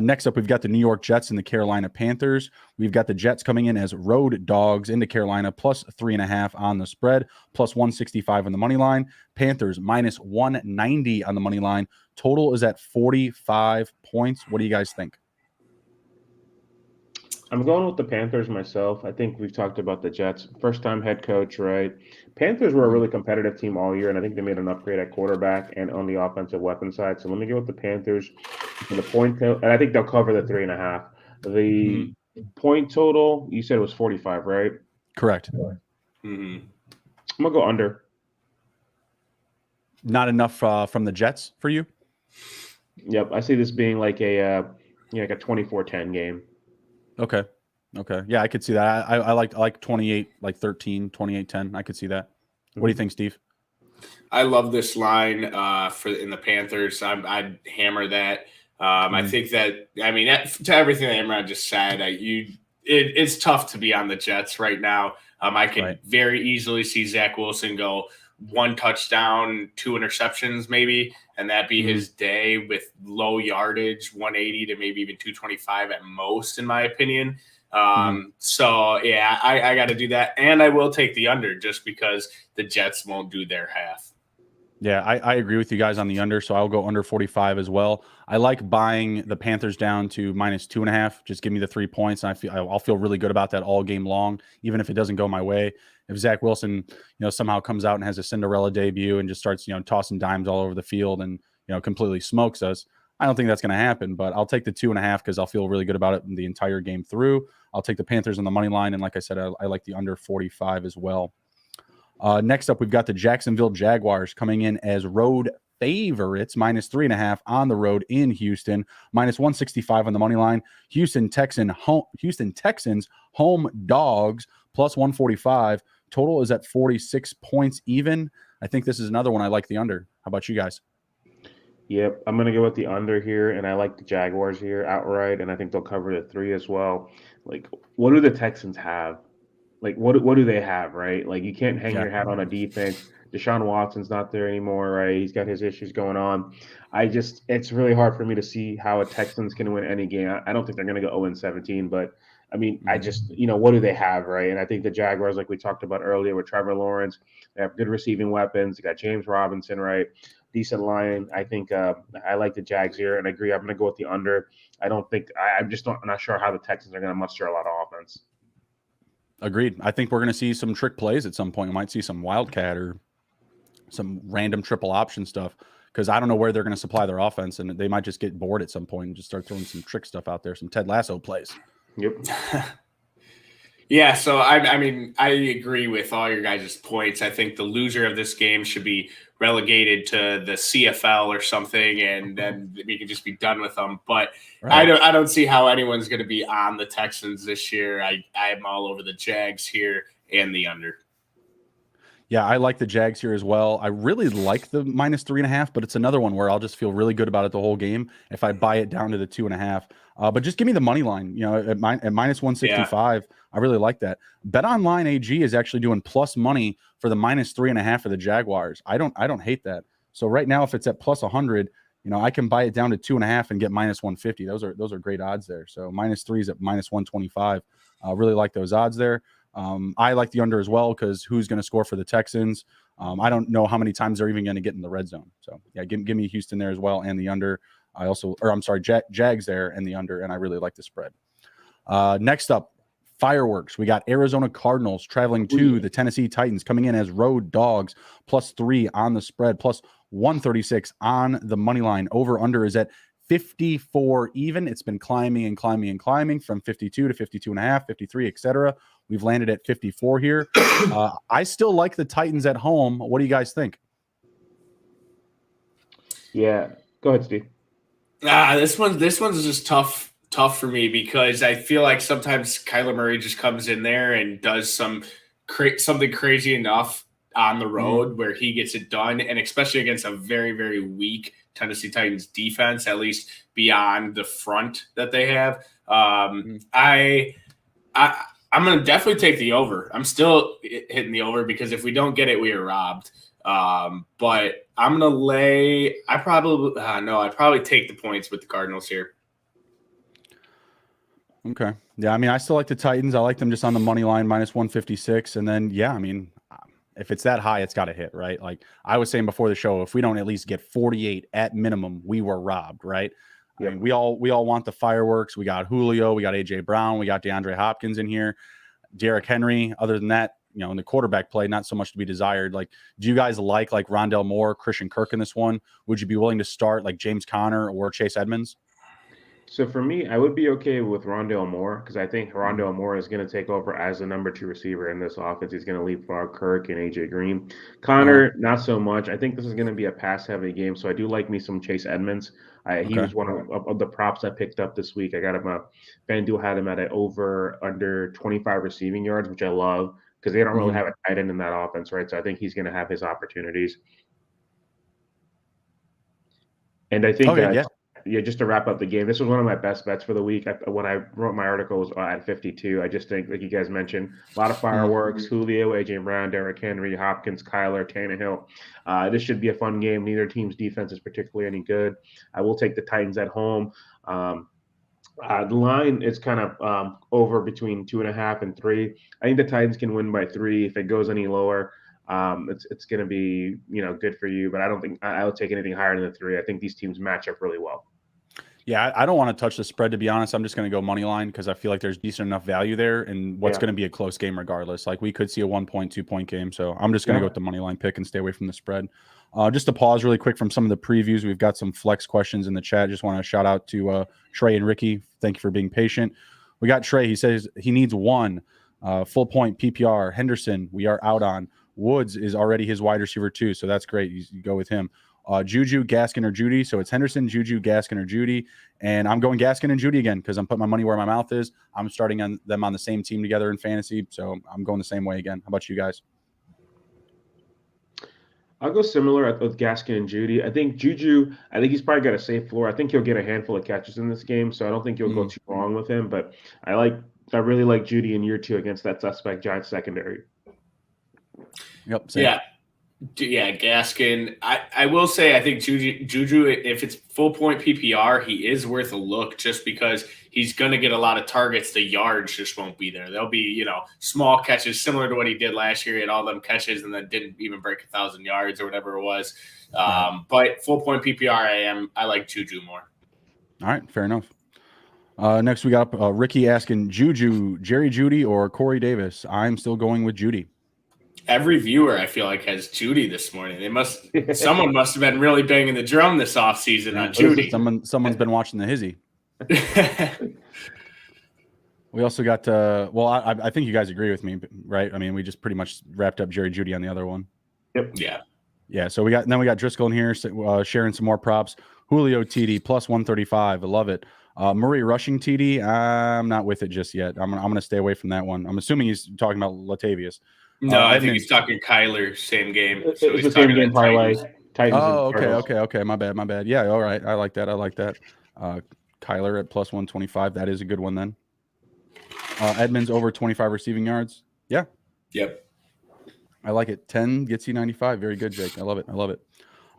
Next up, we've got the New York Jets and the Carolina Panthers. We've got the Jets coming in as road dogs into Carolina, plus 3.5 on the spread, plus 165 on the money line. Panthers minus 190 on the money line. Total is at 45 points. What do you guys think? I'm going with the Panthers myself. I think we've talked about the Jets. First-time head coach, right? Panthers were a really competitive team all year, and I think they made an upgrade at quarterback and on the offensive weapon side. So let me go with the Panthers. And the point total, and I think they'll cover the 3.5. The point total, you said it was 45, right? Correct. I'm gonna go under. Not enough from the Jets for you? Yep, I see this being like a like a 24-10 game. Okay. Yeah, I could see that. I like 28, like 13, 28-10. I could see that. What do you think, Steve? I love this line in the Panthers. I'd hammer that. I think that, to everything that Imran just said, it's tough to be on the Jets right now. I could very easily see Zach Wilson go 1 touchdown, 2 interceptions maybe, and that be his day with low yardage, 180 to maybe even 225 at most, in my opinion. So, yeah, I got to do that. And I will take the under just because the Jets won't do their half. Yeah, I agree with you guys on the under, so I'll go under 45 as well. I like buying the Panthers down to minus 2.5. Just give me the 3 points, and I'll feel really good about that all game long, even if it doesn't go my way. If Zach Wilson, somehow comes out and has a Cinderella debut and just starts, tossing dimes all over the field and, completely smokes us, I don't think that's going to happen. But I'll take the 2.5 because I'll feel really good about it the entire game through. I'll take the Panthers on the money line, and like I said, I like the under 45 as well. Next up, we've got the Jacksonville Jaguars coming in as road favorites, minus 3.5 on the road in Houston, minus 165 on the money line. Houston Texans home dogs, plus 145. Total is at 46 points even. I think this is another one I like the under. How about you guys? Yep, I'm going to go with the under here, and I like the Jaguars here outright, and I think they'll cover the 3 as well. Like, what do the Texans have? Like, what do they have, right? Like, you can't hang your hat on a defense. Deshaun Watson's not there anymore, right? He's got his issues going on. It's really hard for me to see how a Texans can win any game. I don't think they're going to go 0-17, but I just, what do they have, right? And I think the Jaguars, like we talked about earlier with Trevor Lawrence, they have good receiving weapons. They got James Robinson, right? Decent line. I think I like the Jags here, and I agree. I'm going to go with the under. I'm not sure how the Texans are going to muster a lot of offense. Agreed. I think we're going to see some trick plays at some point. We might see some wildcat or some random triple option stuff because I don't know where they're going to supply their offense, and they might just get bored at some point and just start throwing some trick stuff out there, some Ted Lasso plays. Yep. Yeah, so I agree with all your guys' points. I think the loser of this game should be relegated to the CFL or something, and then we can just be done with them. But I don't see how anyone's going to be on the Texans this year. I'm all over the Jags here and the under. Yeah, I like the Jags here as well. I really like the minus 3.5, but it's another one where I'll just feel really good about it the whole game if I buy it down to the 2.5. But just give me the money line, at minus 165. Yeah. I really like that. BetOnline AG is actually doing plus money for the minus 3.5 for the Jaguars. I don't hate that. So right now, if it's at plus 100, I can buy it down to 2.5 and get minus 150. Those are great odds there. So minus 3 is at minus 125. Really like those odds there. I like the under as well because who's going to score for the Texans? I don't know how many times they're even going to get in the red zone. So yeah, give me Houston there as well and the under. Jags there and the under, and I really like the spread. Next up, fireworks. We got Arizona Cardinals traveling to the Tennessee Titans, coming in as road dogs, plus 3 on the spread, plus 136 on the money line. Over under is at 54 even. It's been climbing from 52 to 52.5, 53, etc. We've landed at 54 here. I still like the Titans at home. What do you guys think? Yeah, go ahead, Steve. This one's just tough for me because I feel like sometimes Kyler Murray just comes in there and does something crazy enough on the road where he gets it done, and especially against a very, very weak Tennessee Titans defense, at least beyond the front that they have. I'm going to definitely take the over. I'm still hitting the over because if we don't get it, we are robbed. But I'm going to lay – I'd probably take the points with the Cardinals here. Okay. Yeah, I mean, I still like the Titans. I like them just on the money line, minus 156. And then, yeah, I mean, if it's that high, it's got to hit, right? Like I was saying before the show, if we don't at least get 48 at minimum, we were robbed, right? Yep. I mean, we all want the fireworks. We got Julio, we got AJ Brown, we got DeAndre Hopkins in here, Derrick Henry. Other than that, you know, in the quarterback play, not so much to be desired. Like, do you guys like Rondell Moore, Christian Kirk in this one? Would you be willing to start like James Conner or Chase Edmonds? So for me, I would be okay with Rondell Moore because I think Rondell Moore is going to take over as the number 2 receiver in this offense. He's going to leapfrog Kirk and AJ Green. Connor, not so much. I think this is going to be a pass-heavy game, so I do like me some Chase Edmonds. He was one of the props I picked up this week. I got him FanDuel had him at an under 25 receiving yards, which I love because they don't really have a tight end in that offense, right? So I think he's going to have his opportunities. And I think just to wrap up the game, this was one of my best bets for the week. When I wrote my article, it was at 52. I just think, like you guys mentioned, a lot of fireworks. Julio, AJ Brown, Derrick Henry, Hopkins, Kyler, Tannehill. This should be a fun game. Neither team's defense is particularly any good. I will take the Titans at home. The line is kind of over between 2.5 and 3. I think the Titans can win by 3. If it goes any lower, it's going to be good for you. But I don't think I would take anything higher than the 3. I think these teams match up really well. Yeah, I don't want to touch the spread, to be honest. I'm just going to go money line because I feel like there's decent enough value there and what's going to be a close game regardless. Like we could see a 1-point, 2-point game. So I'm just going to go with the money line pick and stay away from the spread. Just to pause really quick from some of the previews. We've got some flex questions in the chat. Just want to shout out to Trey and Ricky. Thank you for being patient. We got Trey. He says he needs 1 full point PPR. Henderson, we are out on. Woods is already his wide receiver too. So that's great. You go with him. Juju, Gaskin, or Judy. So it's Henderson, Juju, Gaskin, or Judy. And I'm going Gaskin and Judy again because I'm putting my money where my mouth is. I'm starting them on the same team together in fantasy. So I'm going the same way again. How about you guys? I'll go similar with Gaskin and Judy. I think Juju, he's probably got a safe floor. I think he'll get a handful of catches in this game. So I don't think you'll go too wrong with him. But I really like Judy in year 2 against that suspect Giants secondary. Yep. Same. Yeah, Gaskin. I will say I think Juju, if it's full point PPR, he is worth a look just because he's going to get a lot of targets. The yards just won't be there. There'll be, small catches similar to what he did last year. He had all them catches and then didn't even break 1,000 yards or whatever it was. But full point PPR, I like Juju more. All right, fair enough. Next, we got Ricky asking Juju, Jerry Jeudy, or Corey Davis. I'm still going with Jeudy. Every viewer, I feel like, has Jeudy this morning. Someone must have been really banging the drum this offseason on Jeudy. Someone's been watching the Hizzy. We also got I think you guys agree with me, right? I mean, we just pretty much wrapped up Jerry Jeudy on the other one. Yep. Yeah. So we got Driscoll in here sharing some more props. Julio TD plus 135. I love it. Murray rushing TD. I'm not with it just yet. I'm gonna stay away from that one. I'm assuming he's talking about Latavius. No, I think he's talking Kyler, same game. So it's the same game parlay. Titans. Oh, okay. My bad. Yeah, all right. I like that. Kyler at plus 125. That is a good one then. Edmonds over 25 receiving yards. Yeah. Yep. I like it. 10 gets you 95. Very good, Jake. I love it.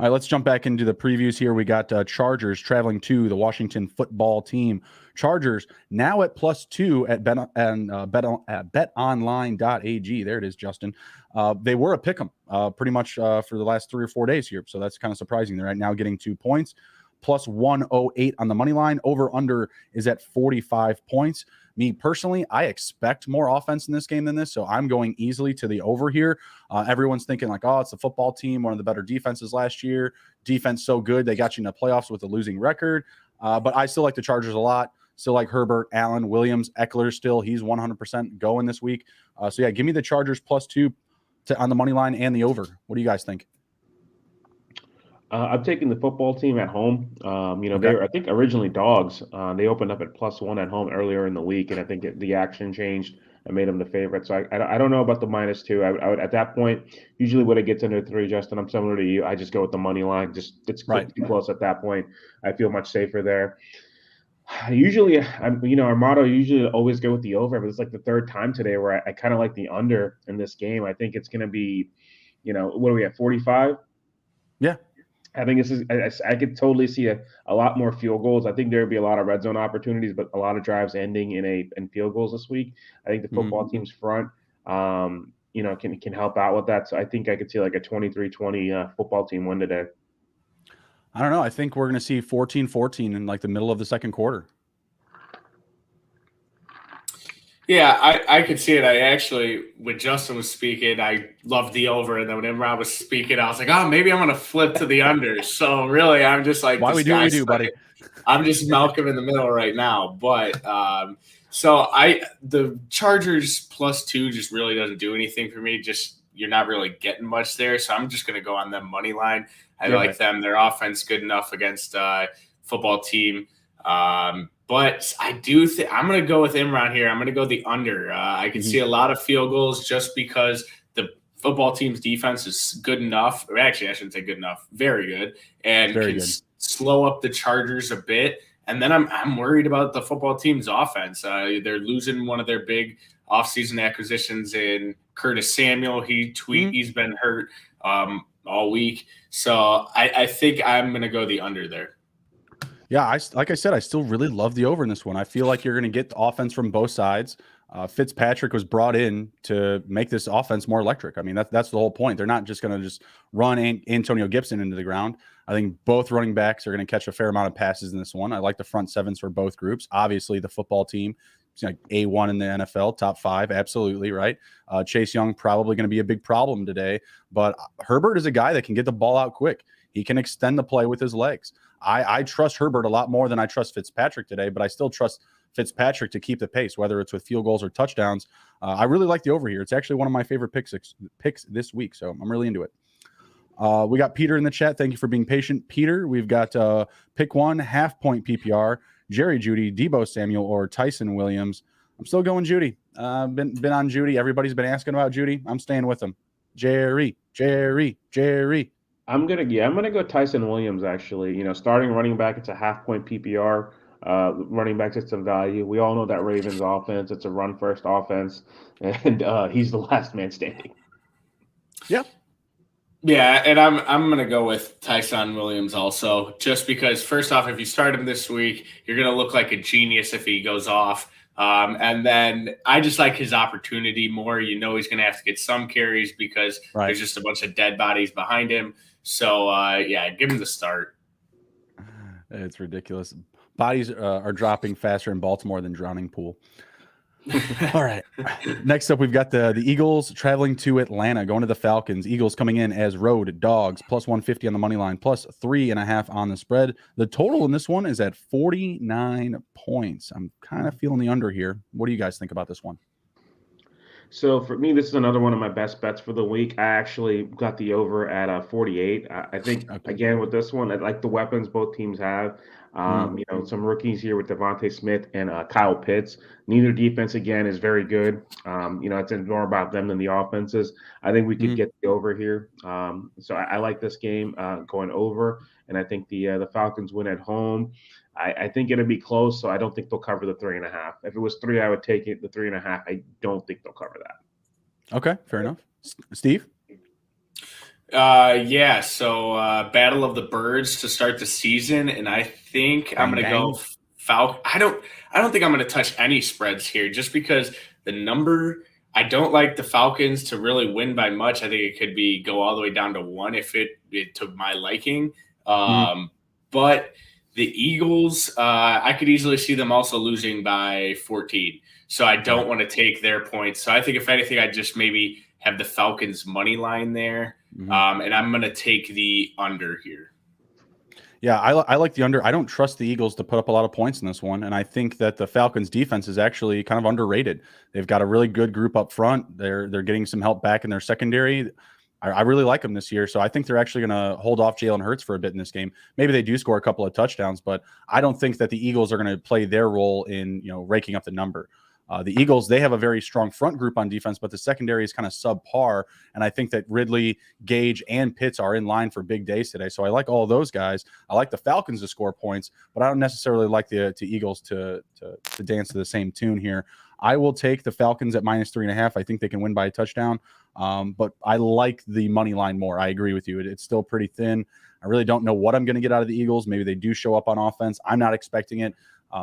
All right, let's jump back into the previews here. We got Chargers traveling to the Washington football team. Chargers now at +2 at betonline.ag. There it is, Justin. They were a pick'em pretty much for the last 3 or 4 days here, so that's kind of surprising. They're right now getting 2 points, plus 108 on the money line. Over under is at 45 points. Me personally, I expect more offense in this game than this, so I'm going easily to the over here. Everyone's thinking like, oh, it's a football team, one of the better defenses last year. Defense so good, they got you in the playoffs with a losing record. But I still like the Chargers a lot. Still like Herbert, Allen, Williams, Ekeler still. He's 100% going this week. So, yeah, give me the Chargers +2 on the money line and the over. What do you guys think? I'm taking the football team at home. They were, I think, originally dogs. They opened up at +1 at home earlier in the week, and I think the action changed and made them the favorite. So I don't know about the -2. I would at that point, usually when it gets under 3, Justin, I'm similar to you. I just go with the money line. It's too close at that point. I feel much safer there. Usually, our motto usually always go with the over, but it's like the third time today where I kind of like the under in this game. I think it's going to be, what are we at, 45? Yeah. I think this is. I could totally see a lot more field goals. I think there would be a lot of red zone opportunities, but a lot of drives ending in field goals this week. I think the football team's front, can help out with that. So I think I could see like a 23-20 football team win today. I don't know. I think we're going to see 14-14 in like the middle of the second quarter. Yeah, I could see it. I actually, when Justin was speaking, I loved the over, and then when Imran was speaking, I was like, oh, maybe I'm going to flip to the under. So really, I'm just like, why we do what we do, buddy. I'm just Malcolm in the middle right now. But the Chargers +2 just really doesn't do anything for me. Just you're not really getting much there, so I'm just going to go on them money line. I like them. Their offense good enough against football team. But I do think I'm going to go with Imran here. I'm going to go the under. I can see a lot of field goals just because the football team's defense is good enough. Or actually, I shouldn't say good enough. Very good. And can slow up the Chargers a bit. And then I'm worried about the football team's offense. They're losing one of their big offseason acquisitions in Curtis Samuel. He's been hurt all week. So I think I'm going to go the under there. Yeah, like I said, I still really love the over in this one. I feel like you're going to get the offense from both sides. Fitzpatrick was brought in to make this offense more electric. I mean, that's the whole point. They're not just going to just run Antonio Gibson into the ground. I think both running backs are going to catch a fair amount of passes in this one. I like the front sevens for both groups. Obviously, the football team, it's like A1 in the NFL, top 5, absolutely, right? Chase Young probably going to be a big problem today, but Herbert is a guy that can get the ball out quick. He can extend the play with his legs. I trust Herbert a lot more than I trust Fitzpatrick today, but I still trust Fitzpatrick to keep the pace, whether it's with field goals or touchdowns. I really like the over here. It's actually one of my favorite picks this week, so I'm really into it. We got Peter in the chat. Thank you for being patient, Peter. We've got pick 1, half-point PPR, Jerry Jeudy, Deebo Samuel, or Tyson Williams. I'm still going Jeudy. Been on Jeudy. Everybody's been asking about Jeudy. I'm staying with him. Jerry. I'm gonna go Tyson Williams. Actually, starting running back, it's a half-point PPR. Running backs, it's some value. We all know that Ravens offense. It's a run-first offense, and he's the last man standing. Yeah. Yeah, and I'm gonna go with Tyson Williams also, just because first off, if you start him this week, you're gonna look like a genius if he goes off. And then I just like his opportunity more. He's gonna have to get some carries because there's just a bunch of dead bodies behind him. So give him the start. It's ridiculous. Bodies are dropping faster in Baltimore than drowning pool. All right. Next up, we've got the Eagles traveling to Atlanta, going to the Falcons. Eagles coming in as road dogs, +150 on the money line, +3.5 on the spread. The total in this one is at 49 points. I'm kind of feeling the under here. What do you guys think about this one? So for me, this is another one of my best bets for the week. I actually got the over at 48. I think, again, with this one, I like the weapons both teams have. Some rookies here with Devontae Smith and Kyle Pitts. Neither defense, again, is very good. It's more about them than the offenses. I think we could get the over here. So I like this game going over, and I think the Falcons win at home. I think it'll be close, so I don't think they'll cover the 3.5. If it was 3, I would take it. The 3.5, I don't think they'll cover that. Okay, fair enough. Steve? So Battle of the Birds to start the season, and I think I'm going to go Falcon. I don't think I'm going to touch any spreads here just because the number – I don't like the Falcons to really win by much. I think it could go all the way down to 1 if it took my liking. But the Eagles, I could easily see them also losing by 14. So I don't want to take their points. So I think if anything, I'd just maybe have the Falcons money line there. And I'm going to take the under here. Yeah, I like the under. I don't trust the Eagles to put up a lot of points in this one. And I think that the Falcons defense is actually kind of underrated. They've got a really good group up front. They're getting some help back in their secondary. I really like them this year. So I think they're actually going to hold off Jalen Hurts for a bit in this game. Maybe they do score a couple of touchdowns, but I don't think that the Eagles are going to play their role in, raking up the number. The Eagles, they have a very strong front group on defense, but the secondary is kind of subpar. And I think that Ridley, Gage, and Pitts are in line for big days today. So I like all those guys. I like the Falcons to score points, but I don't necessarily like the Eagles to dance to the same tune here. I will take the Falcons at -3.5. I think they can win by a touchdown. But I like the money line more. I agree with you. It's still pretty thin. I really don't know what I'm going to get out of the Eagles. Maybe they do show up on offense. I'm not expecting it.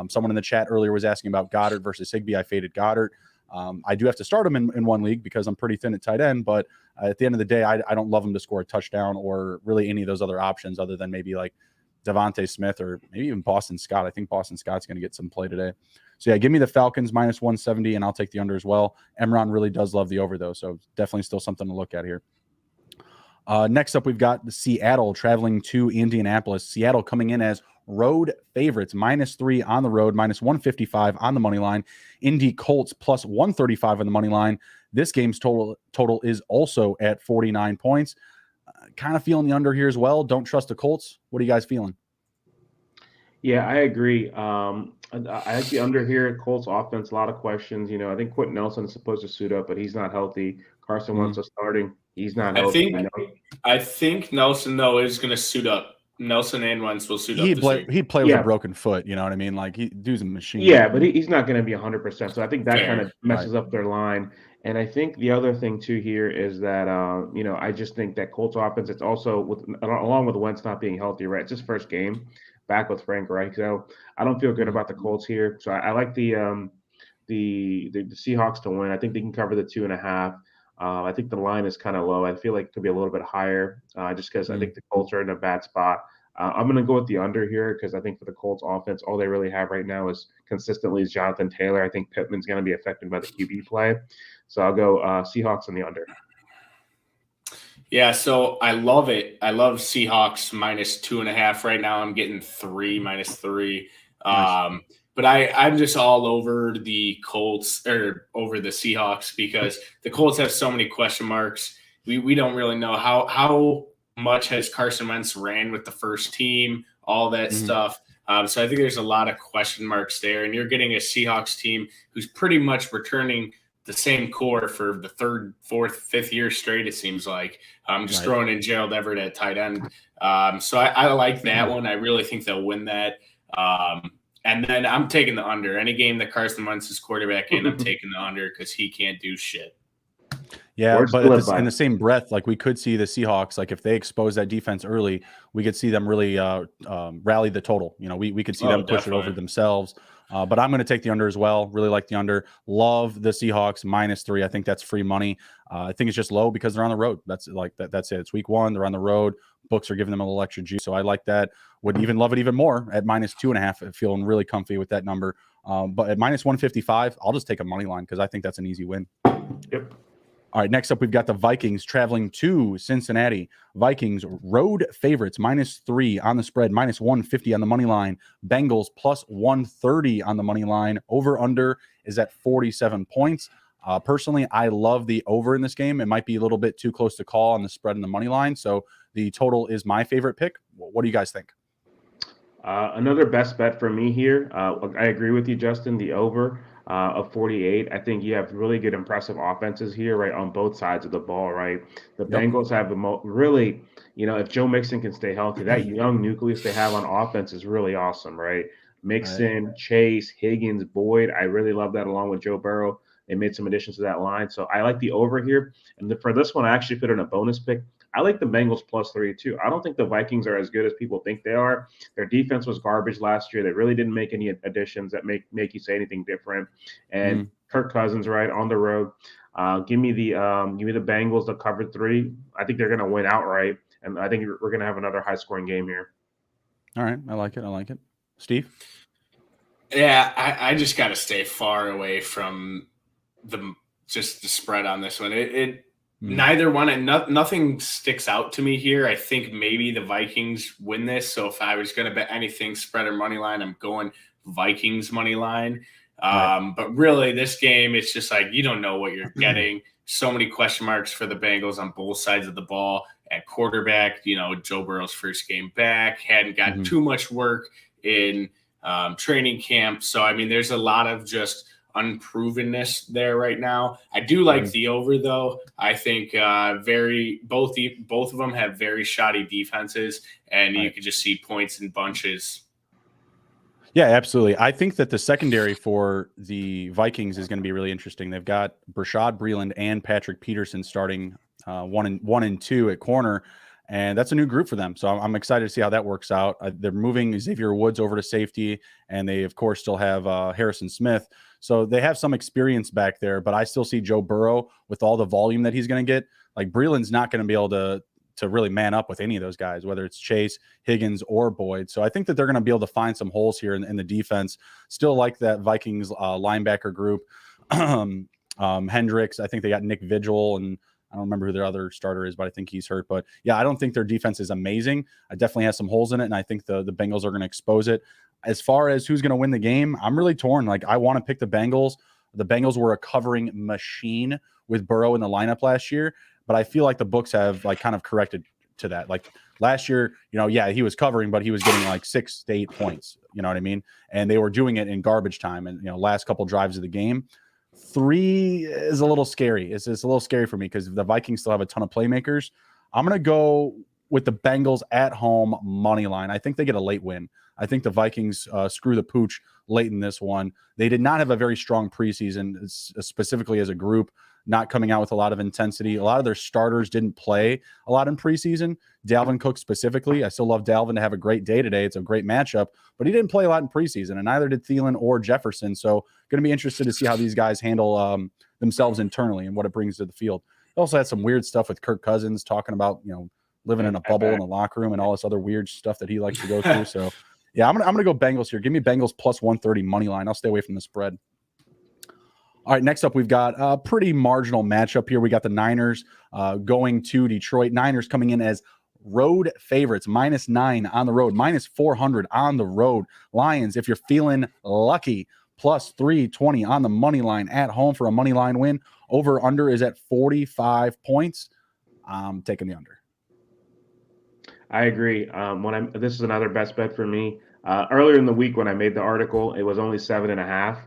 Someone in the chat earlier was asking about Goddard versus Higbee. I faded Goddard. I do have to start him in one league because I'm pretty thin at tight end. But at the end of the day, I don't love him to score a touchdown or really any of those other options other than maybe like Devontae Smith or maybe even Boston Scott. I think Boston Scott's going to get some play today. So, yeah, give me the Falcons -170, and I'll take the under as well. Emron really does love the over, though, so definitely still something to look at here. Next up, we've got the Seattle traveling to Indianapolis. Seattle coming in as road favorites, -3 on the road, -155 on the money line. Indy Colts +135 on the money line. This game's total is also at 49 points. Kind of feeling the under here as well. Don't trust the Colts. What are you guys feeling? Yeah, I agree. I like the under here. Colts offense, a lot of questions. I think Quentin Nelson is supposed to suit up, but he's not healthy. Carson Wentz is starting. He's not healthy. I think Nelson, though, is going to suit up. Nelson and Wentz will suit up. He'd play with a broken foot. You know what I mean? Like, dude's a machine. Yeah, but he's not going to be 100%. So I think that kind of messes up their line. And I think the other thing, too, here is that, I just think that Colts offense, it's also, along with Wentz not being healthy, right? It's his first game back with Frank Reich. So I don't feel good about the Colts here. So I like the Seahawks to win. I think they can cover the 2.5. I think the line is kind of low. I feel like it could be a little bit higher just because I think the Colts are in a bad spot. I'm going to go with the under here because I think for the Colts offense, all they really have right now is Jonathan Taylor. I think Pittman's going to be affected by the QB play. So I'll go Seahawks on the under. Yeah, so I love it. I love Seahawks -2.5 right now. I'm getting -3. Nice. But I'm just all over the Colts or over the Seahawks because the Colts have so many question marks. We don't really know how much has Carson Wentz ran with the first team, all that stuff. So I think there's a lot of question marks there. And you're getting a Seahawks team who's pretty much returning the same core for the third, fourth, fifth year straight, it seems like. Just throwing in Gerald Everett at tight end. So I like that one. I really think they'll win that. And then I'm taking the under. Any game that Carson Wentz is quarterback in, I'm taking the under because he can't do shit. Yeah, but in the same breath, like we could see the Seahawks, like if they expose that defense early, we could see them really rally the total. We could see them push it over themselves. But I'm going to take the under as well. Really like the under. Love the Seahawks -3. I think that's free money. I think it's just low because they're on the road. That's it. It's week 1. They're on the road. Books are giving them a little extra juice. So I like that. Would even love it even more at -2.5. Feeling really comfy with that number. But at -155, I'll just take a money line because I think that's an easy win. Yep. All right, next up, we've got the Vikings traveling to Cincinnati. Vikings road favorites, -3 on the spread, -150 on the money line. Bengals +130 on the money line. Over-under is at 47 points. Personally, I love the over in this game. It might be a little bit too close to call on the spread and the money line. So the total is my favorite pick. What do you guys think? Another best bet for me here. I agree with you, Justin. The over of 48. I think you have really good, impressive offenses here, right, on both sides of the ball, right? The Bengals have really, if Joe Mixon can stay healthy, that young nucleus they have on offense is really awesome, right? Mixon, Chase, Higgins, Boyd. I really love that along with Joe Burrow. They made some additions to that line. So I like the over here. And for this one, I actually put in a bonus pick. I like the Bengals +3 too. I don't think the Vikings are as good as people think they are. Their defense was garbage last year. They really didn't make any additions that make you say anything different. And Kirk Cousins, right, on the road. Give me the Bengals to cover 3. I think they're going to win outright, and I think we're going to have another high-scoring game here. All right, I like it. Steve? Yeah, I just got to stay far away from the spread on this one. Neither one, and nothing sticks out to me here. I think maybe the Vikings win this. So if I was going to bet anything, spread or money line, I'm going Vikings money line. But really, this game, it's just like you don't know what you're getting. So many question marks for the Bengals on both sides of the ball. At quarterback, Joe Burrow's first game back, hadn't got too much work in training camp. So, I mean, there's a lot of just unprovenness there right now. I do like the over though. I think both of them have very shoddy defenses, and you could just see points in bunches. Yeah, absolutely. I think that the secondary for the Vikings is going to be really interesting. They've got Brashad Breeland and Patrick Peterson starting 1 and 2 at corner, and that's a new group for them. So I'm excited to see how that works out. They're moving Xavier Woods over to safety, and they of course still have Harrison Smith. So they have some experience back there, but I still see Joe Burrow with all the volume that he's going to get. Like Breeland's not going to be able to really man up with any of those guys, whether it's Chase, Higgins, or Boyd. So I think that they're going to be able to find some holes here in the defense. Still like that Vikings linebacker group. Hendricks, I think they got Nick Vigil, and I don't remember who their other starter is, but I think he's hurt. But yeah, I don't think their defense is amazing. I definitely have some holes in it, and I think the Bengals are going to expose it. As far as who's going to win the game, I'm really torn. Like, I want to pick the Bengals. The Bengals were a covering machine with Burrow in the lineup last year, but I feel like the books have like kind of corrected to that. Like last year, yeah, he was covering, but he was getting like 6 to 8 points. You know what I mean? And they were doing it in garbage time and, last couple drives of the game. 3 is a little scary. It's a little scary for me because the Vikings still have a ton of playmakers. I'm going to go with the Bengals at home money line. I think they get a late win. I think the Vikings screw the pooch late in this one. They did not have a very strong preseason, specifically as a group, not coming out with a lot of intensity. A lot of their starters didn't play a lot in preseason. Dalvin Cook specifically. I still love Dalvin to have a great day today. It's a great matchup, but he didn't play a lot in preseason, and neither did Thielen or Jefferson. So going to be interested to see how these guys handle themselves internally and what it brings to the field. They also had some weird stuff with Kirk Cousins talking about, living in a bubble in the locker room and all this other weird stuff that he likes to go through. So yeah, I'm gonna go Bengals here. Give me Bengals plus 130 money line. I'll stay away from the spread. All right, next up, we've got a pretty marginal matchup here. We got the Niners going to Detroit. Niners coming in as road favorites, -9 on the road, -400 on the road. Lions, if you're feeling lucky, plus 320 on the money line at home for a money line win. Over under is at 45 points. I'm taking the under. I agree. This is another best bet for me. Earlier in the week when I made the article, it was only 7.5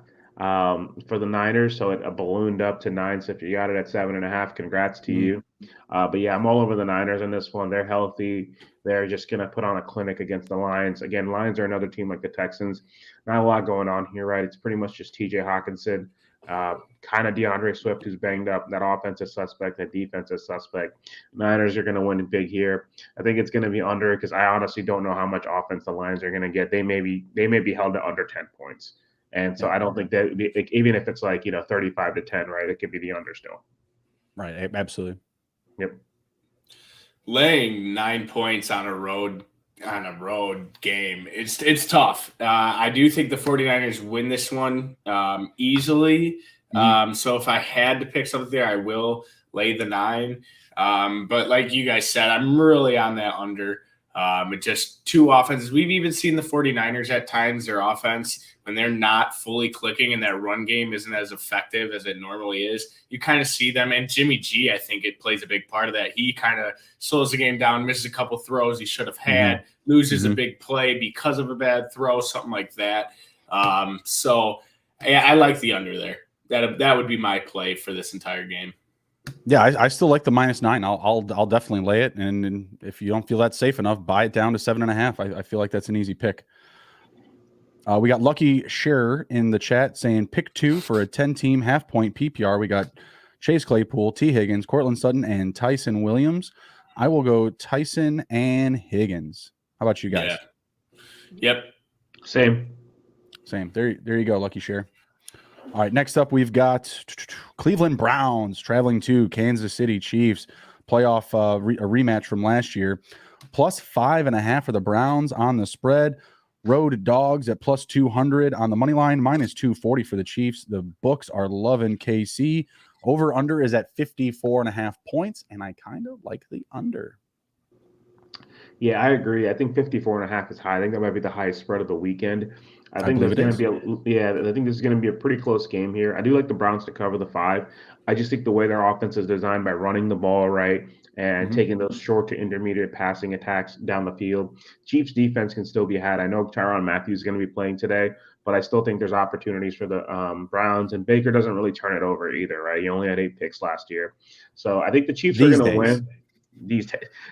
for the Niners, so it ballooned up to 9. So if you got it at 7.5, congrats to you. But yeah, I'm all over the Niners in this one. They're healthy. They're just going to put on a clinic against the Lions. Again, Lions are another team like the Texans. Not a lot going on here, right? It's pretty much just TJ Hockenson, kind of DeAndre Swift, who's banged up. That offense is suspect. That defense is suspect. Niners are going to win big here. I think it's going to be under because I honestly don't know how much offense the Lions are going to get. They may be held to under 10 points. And so I don't think that even if it's like, 35 to 10, right, it could be the under still. Right. Absolutely. Yep. Laying 9 points on a road game, it's tough. I do think the 49ers win this one easily. So if I had to pick something there, I will lay the 9. But like you guys said, I'm really on that under. Just 2 offenses. We've even seen the 49ers at times, their offense, when they're not fully clicking and that run game isn't as effective as it normally is, you kind of see them. And Jimmy G, I think it plays a big part of that. He kind of slows the game down, misses a couple throws he should have had, loses a big play because of a bad throw, something like that. So yeah, I like the under there. That would be my play for this entire game. Yeah, I still like the -9. I'll definitely lay it, and if you don't feel that safe enough, buy it down to 7.5. I feel like that's an easy pick. We got Lucky Scherer in the chat saying pick 2 for a 10-team half-point PPR. We got Chase Claypool, T. Higgins, Cortland Sutton, and Tyson Williams. I will go Tyson and Higgins. How about you guys? Yeah. Yep. Same. There you go, Lucky Scherer. All right, next up, we've got Cleveland Browns traveling to Kansas City Chiefs. Playoff a rematch from last year. Plus 5.5 for the Browns on the spread. Road dogs at plus 200 on the money line. -240 for the Chiefs. The books are loving KC. Over under is at 54.5 points, and I kind of like the under. Yeah, I agree. I think 54.5 is high. I think that might be the highest spread of the weekend. I I think believe that's it going to is. be I think this is going to be a pretty close game here. I do like the Browns to cover the 5. I just think the way their offense is designed by running the ball right and Mhm. taking those short to intermediate passing attacks down the field. Chiefs defense can still be had. I know Tyrann Mathieu is going to be playing today, but I still think there's opportunities for the Browns. And Baker doesn't really turn it over either, right? He only had 8 picks last year, so I think the Chiefs are These going to days. win.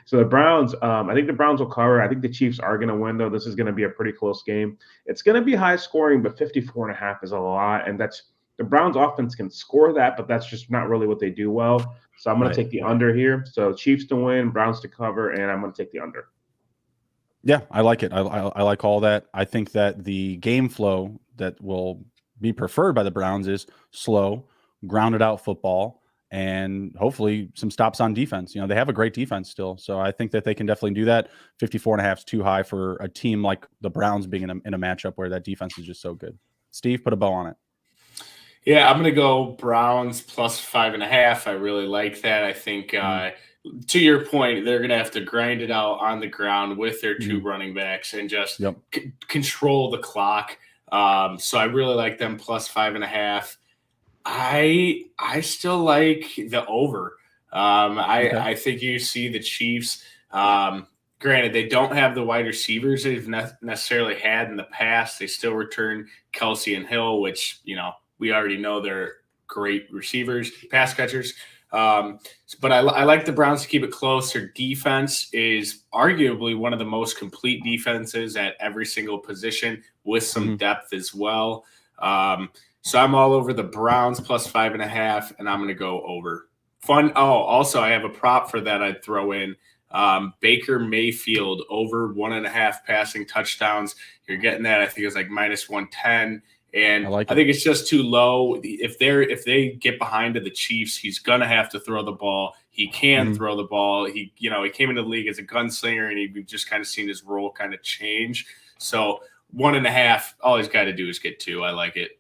So the Browns, I think the Browns will cover. I think the Chiefs are going to win, though. This is going to be a pretty close game. It's going to be high scoring, but 54.5 is a lot. And that's the Browns offense can score that, but that's just not really what they do well. So I'm going to Right. take the under here. So Chiefs to win, Browns to cover, and I'm going to take the under. Yeah, I like it. I like all that. I think that the game flow that will be preferred by the Browns is slow, grounded out football, and hopefully some stops on defense. They have a great defense still. So I think that they can definitely do that. 54.5 is too high for a team like the Browns being in a matchup where that defense is just so good. Steve, put a bow on it. Yeah, I'm going to go Browns plus 5.5. I really like that. I think, to your point, they're going to have to grind it out on the ground with their 2 running backs and just control the clock. So I really like them plus 5.5. I still like the over. I think you see the Chiefs. Granted, they don't have the wide receivers they've necessarily had in the past. They still return Kelsey and Hill, which we already know they're great receivers, pass catchers. But I like the Browns to keep it close. Their defense is arguably one of the most complete defenses at every single position with some depth as well. So I'm all over the Browns plus 5.5, and I'm going to go over. Fun. Oh, also I have a prop for that I'd throw in. Baker Mayfield over 1.5 passing touchdowns. You're getting that. I think it's like minus 110. And I think it's just too low. If they get behind to the Chiefs, he's gonna have to throw the ball. He can throw the ball. He came into the league as a gunslinger, and we've just kind of seen his role kind of change. So 1.5, all he's got to do is get 2. I like it.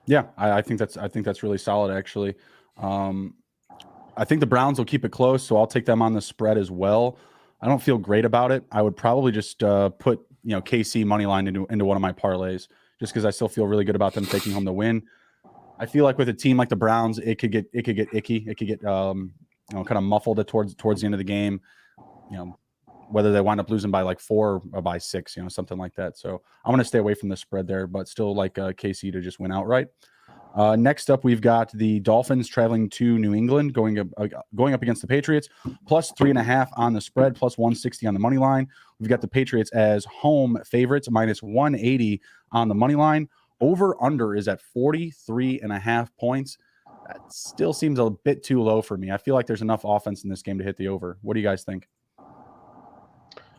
Yeah, I think that's really solid actually. I think the Browns will keep it close, so I'll take them on the spread as well. I don't feel great about it. I would probably just put KC money line into one of my parlays, just because I still feel really good about them taking home the win. I feel like with a team like the Browns, it could get icky. It could get kind of muffled towards the end of the game. Whether they wind up losing by like 4 or by 6, something like that. So I'm going to stay away from the spread there, but still like KC to just win outright. Next up, we've got the Dolphins traveling to New England, going up against the Patriots, plus 3.5 on the spread, plus 160 on the money line. We've got the Patriots as home favorites, minus 180 on the money line. Over under is at 43.5 points. That still seems a bit too low for me. I feel like there's enough offense in this game to hit the over. What do you guys think?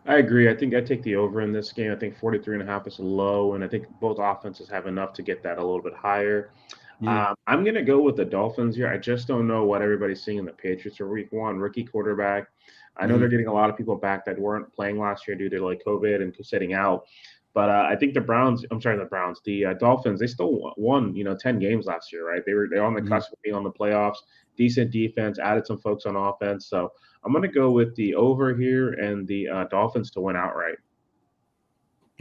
I agree. I think I take the over in this game. I think 43.5 is low, and I think both offenses have enough to get that a little bit higher. I'm going to go with the Dolphins here. I just don't know what everybody's seeing in the Patriots for week 1. Rookie quarterback. I know they're getting a lot of people back that weren't playing last year due to like COVID and sitting out. But I think the Dolphins, they still won, 10 games last year, right? They're on the cusp of being on the playoffs. Decent defense, added some folks on offense. So I'm going to go with the over here and the Dolphins to win outright.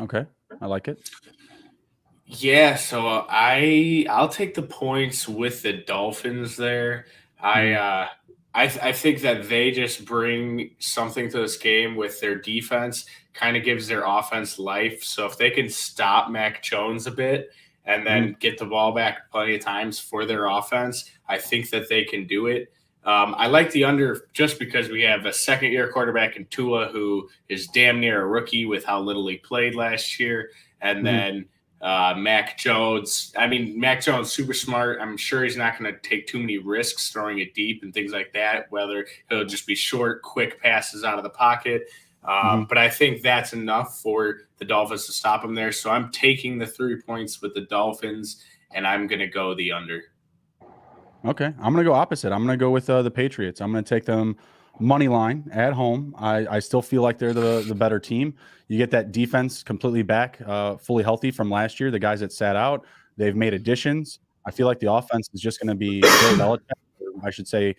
Okay, I like it. Yeah, so I'll take the points with the Dolphins there. I think that they just bring something to this game with their defense, kind of gives their offense life. So if they can stop Mac Jones a bit and then get the ball back plenty of times for their offense, I think that they can do it. I like the under just because we have a second-year quarterback in Tua who is damn near a rookie with how little he played last year. And then Mac Jones. Mac Jones, super smart. I'm sure he's not going to take too many risks throwing it deep and things like that, whether it'll just be short, quick passes out of the pocket. But I think that's enough for the Dolphins to stop him there. So I'm taking the 3 points with the Dolphins, and I'm going to go the under. Okay, I'm going to go opposite. I'm going to go with the Patriots. I'm going to take them money line at home. I still feel like they're the better team. You get that defense completely back, fully healthy from last year. The guys that sat out, they've made additions. I feel like the offense is just going to be Bill Belichick, I should say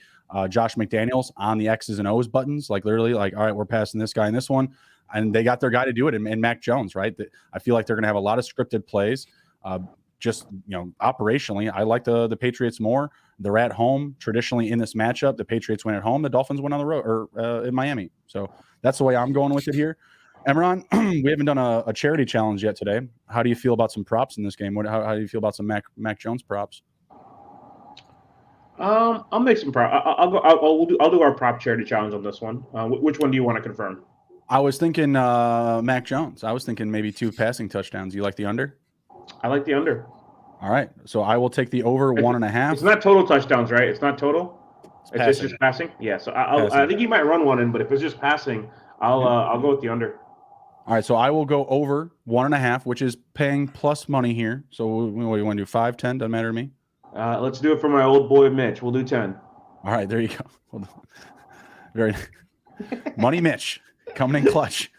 Josh McDaniels on the X's and O's buttons, like literally like, all right, we're passing this guy and this one. and they got their guy to do it in Mac Jones, right? I feel like they're going to have a lot of scripted plays. Just, operationally, I like the Patriots more. They're at home. Traditionally in this matchup, the Patriots win at home. The Dolphins win on the road or in Miami. So that's the way I'm going with it here. Emron, we haven't done a charity challenge yet today. How do you feel about some props in this game? How do you feel about some Mac Jones props? I'll make some prop. I'll do our prop charity challenge on this one. Which one do you want to confirm? I was thinking Mac Jones. I was thinking maybe 2 passing touchdowns. You like the under? I like the under. All right. So I will take the over 1.5. It's not total touchdowns, right? It's not total. It's just passing. Yeah. So I think he might run one in, but if it's just passing, I'll go with the under. All right. So I will go over 1.5, which is paying plus money here. So what do you want to do? 5, 10? Doesn't matter to me. Let's do it for my old boy Mitch. We'll do 10. All right. There you go. Very money, Mitch coming in clutch.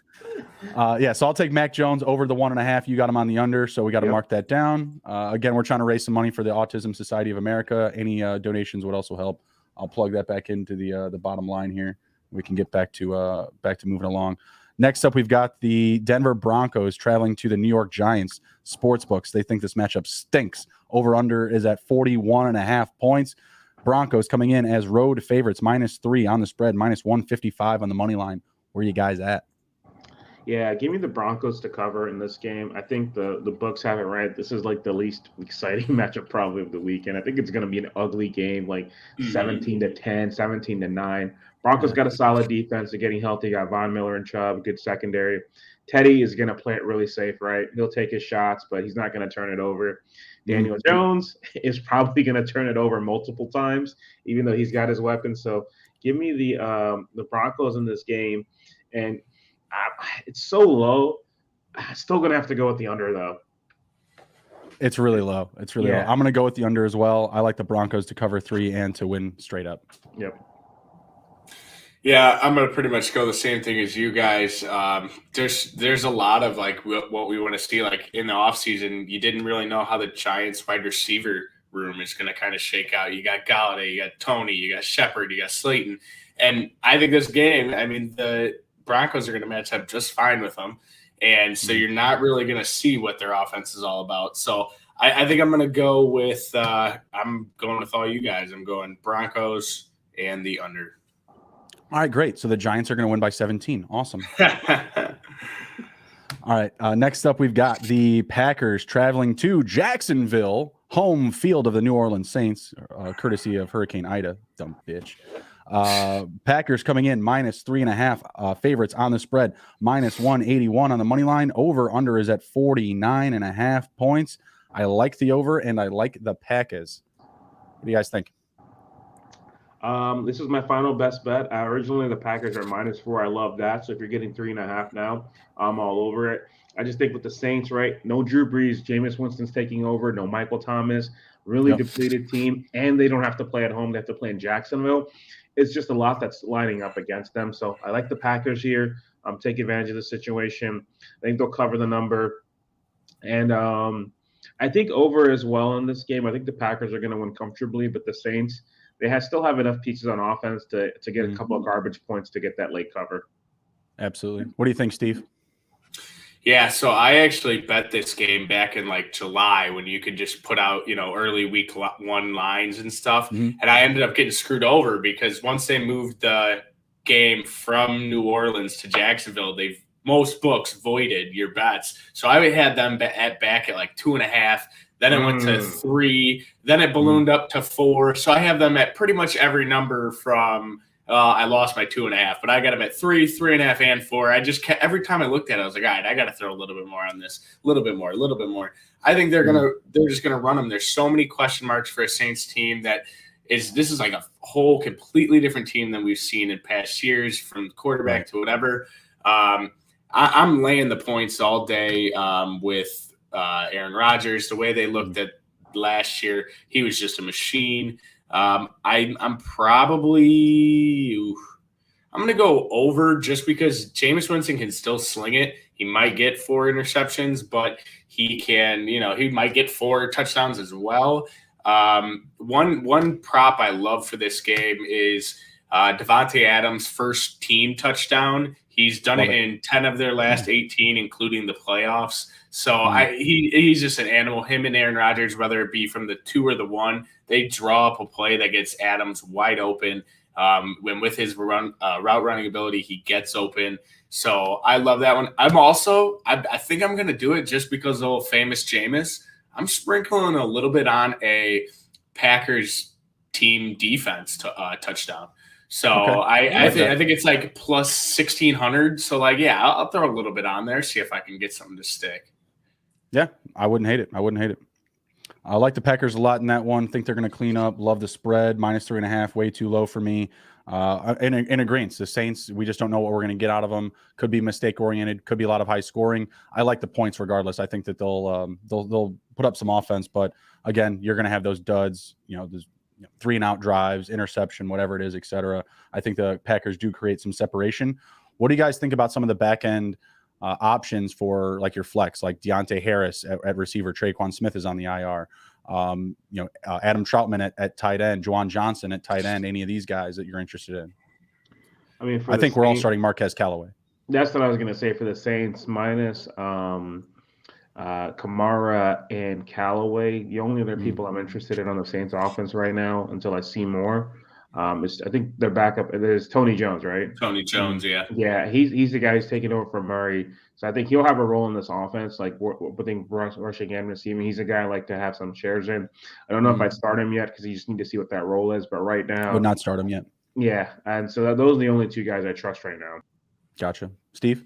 So I'll take Mac Jones over the 1.5. You got him on the under, so we got to mark that down. Again, we're trying to raise some money for the Autism Society of America. Any donations would also help. I'll plug that back into the bottom line here. We can get back to moving along. Next up, we've got the Denver Broncos traveling to the New York Giants sportsbooks. They think this matchup stinks. Over under is at 41.5 points. Broncos coming in as road favorites, -3 on the spread, -155 on the money line. Where are you guys at? Yeah, give me the Broncos to cover in this game. I think the books have it right. This is like the least exciting matchup probably of the weekend. I think it's going to be an ugly game, like 17-10, 17-9. Broncos got a solid defense. They're getting healthy. Got Von Miller and Chubb, good secondary. Teddy is going to play it really safe, right? He'll take his shots, but he's not going to turn it over. Daniel Jones is probably going to turn it over multiple times, even though he's got his weapons. So give me the Broncos in this game. And it's so low. I'm still going to have to go with the under, though. It's really low. It's really low. I'm going to go with the under as well. I like the Broncos to cover 3 and to win straight up. Yep. Yeah, I'm going to pretty much go the same thing as you guys. There's a lot of like what we want to see. Like in the offseason, you didn't really know how the Giants wide receiver room is going to kind of shake out. You got Galladay, you got Tony, you got Shepard, you got Slayton. And I think this game, I mean, the Broncos are going to match up just fine with them. And so you're not really going to see what their offense is all about. So I think I'm going to go with I'm going with all you guys. I'm going Broncos and the under. All right, great. So the Giants are going to win by 17. Awesome. All right, next up we've got the Packers traveling to Jacksonville, home field of the New Orleans Saints, courtesy of Hurricane Ida. Dumb bitch. Packers coming in -3.5 favorites on the spread, -181 on the money line. Over under is at 49.5 points. I like the over and I like the Packers. What do you guys think? This is my final best bet. Originally the Packers are -4. I love that. So if you're getting 3.5 now, I'm all over it. I just think with the Saints, right? No Drew Brees, Jameis Winston's taking over, no Michael Thomas, really depleted team, and they don't have to play at home. They have to play in Jacksonville. It's just a lot that's lining up against them. So I like the Packers here. Take advantage of the situation. I think they'll cover the number. And I think over as well in this game. I think the Packers are going to win comfortably, but the Saints, they still have enough pieces on offense to get a couple of garbage points to get that late cover. Absolutely. What do you think, Steve? Yeah, so I actually bet this game back in like July when you could just put out, early week 1 lines and stuff. And I ended up getting screwed over because once they moved the game from New Orleans to Jacksonville, most books voided your bets. So I had them back at like 2.5. Then it went to 3. Then it ballooned up to 4. So I have them at pretty much every number from I lost my 2.5, but I got them at 3, 3.5, and 4. I just kept, every time I looked at it, I was like, all right, I got to throw a little bit more on this, a little bit more. I think they're just gonna run them. There's so many question marks for a Saints team this is like a whole completely different team than we've seen in past years, from quarterback to whatever. I'm laying the points all day with Aaron Rodgers. The way they looked at last year, he was just a machine. I'm going to go over just because Jameis Winston can still sling it. He might get 4 interceptions, but he can, he might get 4 touchdowns as well. One prop I love for this game is Devontae Adams' first team touchdown. He's done Love it it. in 10 of their last 18, including the playoffs. So Mm. he's just an animal. Him and Aaron Rodgers, whether it be from the 2 or the 1, they draw up a play that gets Adams wide open. When with his route running ability, he gets open. So I love that one. I think I'm going to do it just because of the old famous Jameis. I'm sprinkling a little bit on a Packers team defense touchdown. So Okay. I think it's like plus 1,600. So like, yeah, I'll throw a little bit on there, see if I can get something to stick. Yeah, I wouldn't hate it. I like the Packers a lot in that one. Think they're going to clean up. Love the spread. -3.5, way too low for me. In agreement, the Saints, we just don't know what we're going to get out of them. Could be mistake oriented. Could be a lot of high scoring. I like the points regardless. I think that they'll put up some offense, but again, you're going to have those duds. Those 3-and-out drives, interception, whatever it is, etc. I think the Packers do create some separation. What do you guys think about some of the back end options for like your flex, like Deontay Harris at receiver? Traquan Smith is on the IR. Adam Troutman at tight end, Juwan Johnson at tight end. Any of these guys that you're interested in? I mean, I think we're all starting Marquez Callaway. That's what I was going to say for the Saints, minus Kamara and Callaway. The only other people I'm interested in on the Saints offense right now, until I see more, I think their backup is Tony Jones, right? Tony Jones, yeah. Yeah, he's the guy who's taking over from Murray. So I think he'll have a role in this offense, like putting rushing and receiving. He's a guy I like to have some shares in. I don't know if I'd start him yet because you just need to see what that role is. But right now, would not start him yet. Yeah, and so those are the only 2 guys I trust right now. Gotcha. Steve?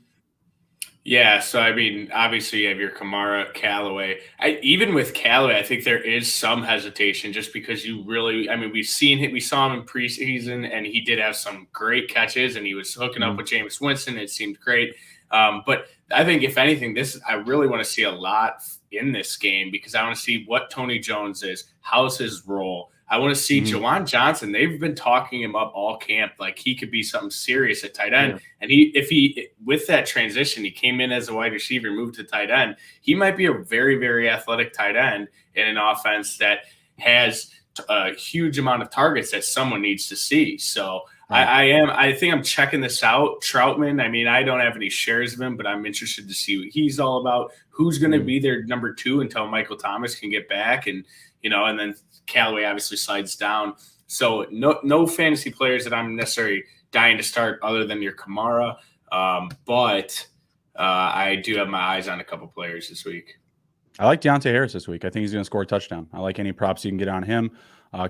Yeah, so I mean, obviously you have your Kamara, Callaway. Even with Callaway, I think there is some hesitation just because we saw him in preseason, and he did have some great catches, and he was hooking up with Jameis Winston. It seemed great. But I think if anything, I really want to see a lot in this game because I want to see what Tony Jones is. How's his role? I want to see Juwan Johnson. They've been talking him up all camp. Like he could be something serious at tight end. Yeah. And with that transition, he came in as a wide receiver, moved to tight end. He might be a very, very athletic tight end in an offense that has a huge amount of targets that someone needs to see. So I think I'm checking this out. Troutman, I mean, I don't have any shares of him, but I'm interested to see what he's all about. Who's going to be their number 2 until Michael Thomas can get back, and then Callaway obviously slides down. So no fantasy players that I'm necessarily dying to start other than your Kamara. But I do have my eyes on a couple players this week. I like Deontay Harris this week. I think he's going to score a touchdown. I like any props you can get on him.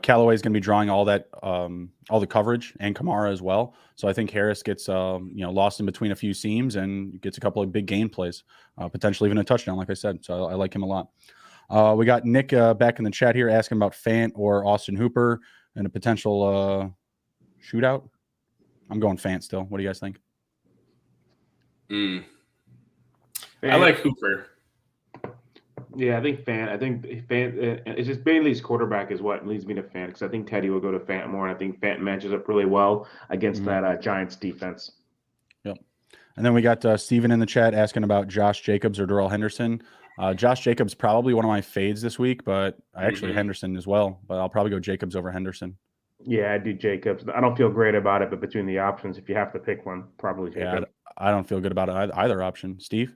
Callaway is going to be drawing all the coverage, and Kamara as well. So I think Harris gets lost in between a few seams and gets a couple of big game plays, potentially even a touchdown, like I said. So I like him a lot. We got Nick back in the chat here asking about Fant or Austin Hooper and a potential shootout. I'm going Fant still. What do you guys think? I like Hooper. Yeah, I think Fant. It's just Bailey's quarterback is what leads me to Fant because I think Teddy will go to Fant more, and I think Fant matches up really well against that Giants defense. Yep. And then we got Steven in the chat asking about Josh Jacobs or Darrell Henderson. Josh Jacobs probably one of my fades this week, but I actually Henderson as well. But I'll probably go Jacobs over Henderson. Yeah, I do Jacobs. I don't feel great about it, but between the options, if you have to pick one, probably Jacobs. Yeah, I don't feel good about either option. Steve?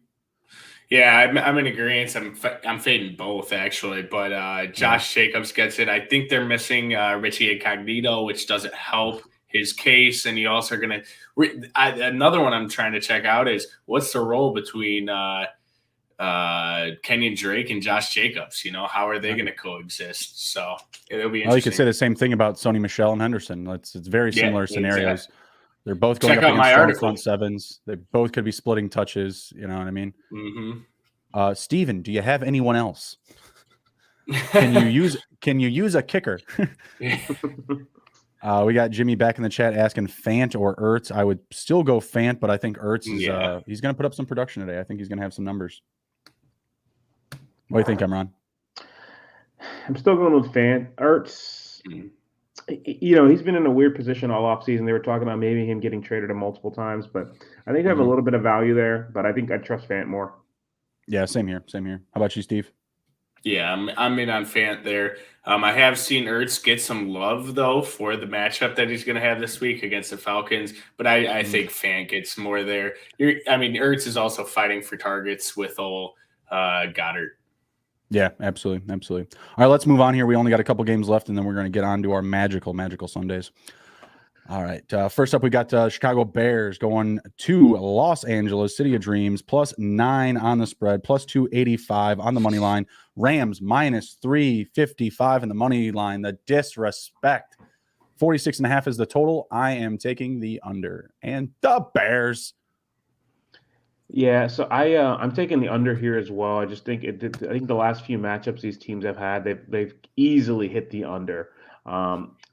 Yeah, I'm in agreement. I'm fading both actually, but Josh Jacobs gets it. I think they're missing Richie Incognito, which doesn't help his case. And you also are going to another one I'm trying to check out is what's the role between Kenyon Drake and Josh Jacobs? How are they going to coexist? So it'll be interesting. Well, you could say the same thing about Sony Michel and Henderson. It's very similar scenarios. Exactly. They're both going up against front sevens. They both could be splitting touches. You know what I mean? Mm-hmm. Steven, do you have anyone else? Can you use a kicker? We got Jimmy back in the chat asking Fant or Ertz. I would still go Fant, but I think Ertz is he's going to put up some production today. I think he's going to have some numbers. What do you think, Emron? I'm still going with Fant. Ertz, he's been in a weird position all offseason. They were talking about maybe him getting traded multiple times, but I think I have a little bit of value there, but I think I trust Fant more. Yeah, same here. How about you, Steve? Yeah, I'm in on Fant there. I have seen Ertz get some love though for the matchup that he's going to have this week against the Falcons, but I think Fant gets more there. Ertz is also fighting for targets with old Goddard. Yeah, absolutely. All right, let's move on here. We only got a couple games left, and then we're going to get on to our magical Sundays. All right. First up, we got Chicago Bears going to Los Angeles, City of Dreams, +9 on the spread, +285 on the money line. Rams -355 in the money line. The disrespect. 46.5 is the total. I am taking the under. And the Bears. Yeah, so I'm taking the under here as well. I just think I think the last few matchups these teams have had, they've easily hit the under.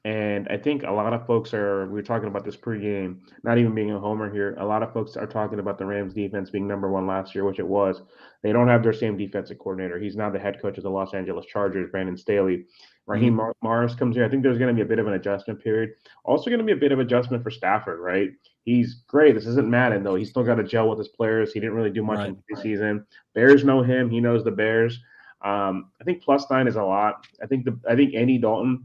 And I think a lot of folks we were talking about this pregame, not even being a homer here. A lot of folks are talking about the Rams defense being number one last year, which it was. They don't have their same defensive coordinator. He's now the head coach of the Los Angeles Chargers, Brandon Staley. Raheem Morris comes here. I think there's going to be a bit of an adjustment period. Also going to be a bit of adjustment for Stafford, right? He's great. This isn't Madden, though. He's still got to gel with his players. He didn't really do much in the season. Bears know him. He knows the Bears. I think +9 is a lot. I think Andy Dalton,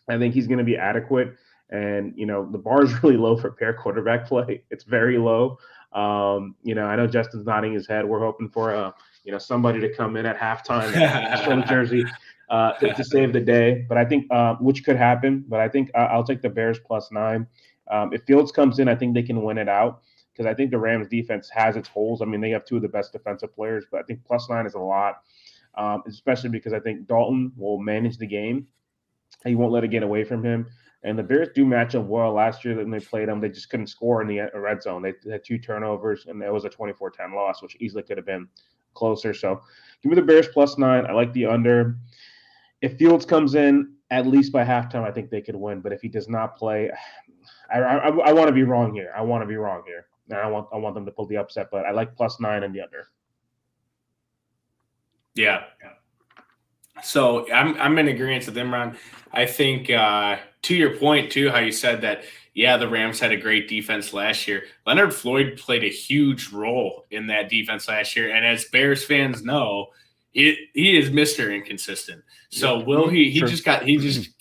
I think he's going to be adequate. And, the bar is really low for pair quarterback play. It's very low. I know Justin's nodding his head. We're hoping for, somebody to come in at halftime and show the jersey to save the day. But I think, which could happen, but I think I'll take the Bears +9. If Fields comes in, I think they can win it out because I think the Rams defense has its holes. I mean, they have two of the best defensive players, but I think +9 is a lot, especially because I think Dalton will manage the game. He won't let it get away from him. And the Bears do match up well. Last year when they played them, they just couldn't score in the red zone. They had 2 turnovers, and it was a 24-10 loss, which easily could have been closer. So give me the Bears +9. I like the under. If Fields comes in at least by halftime, I think they could win. But if he does not play, I want to be wrong here. And I want them to pull the upset, but I like +9 and the under. Yeah. So I'm in agreement with Imran. I think to your point too, how you said that, yeah, the Rams had a great defense last year. Leonard Floyd played a huge role in that defense last year, and as Bears fans know, he is Mr. Inconsistent. So will he? He just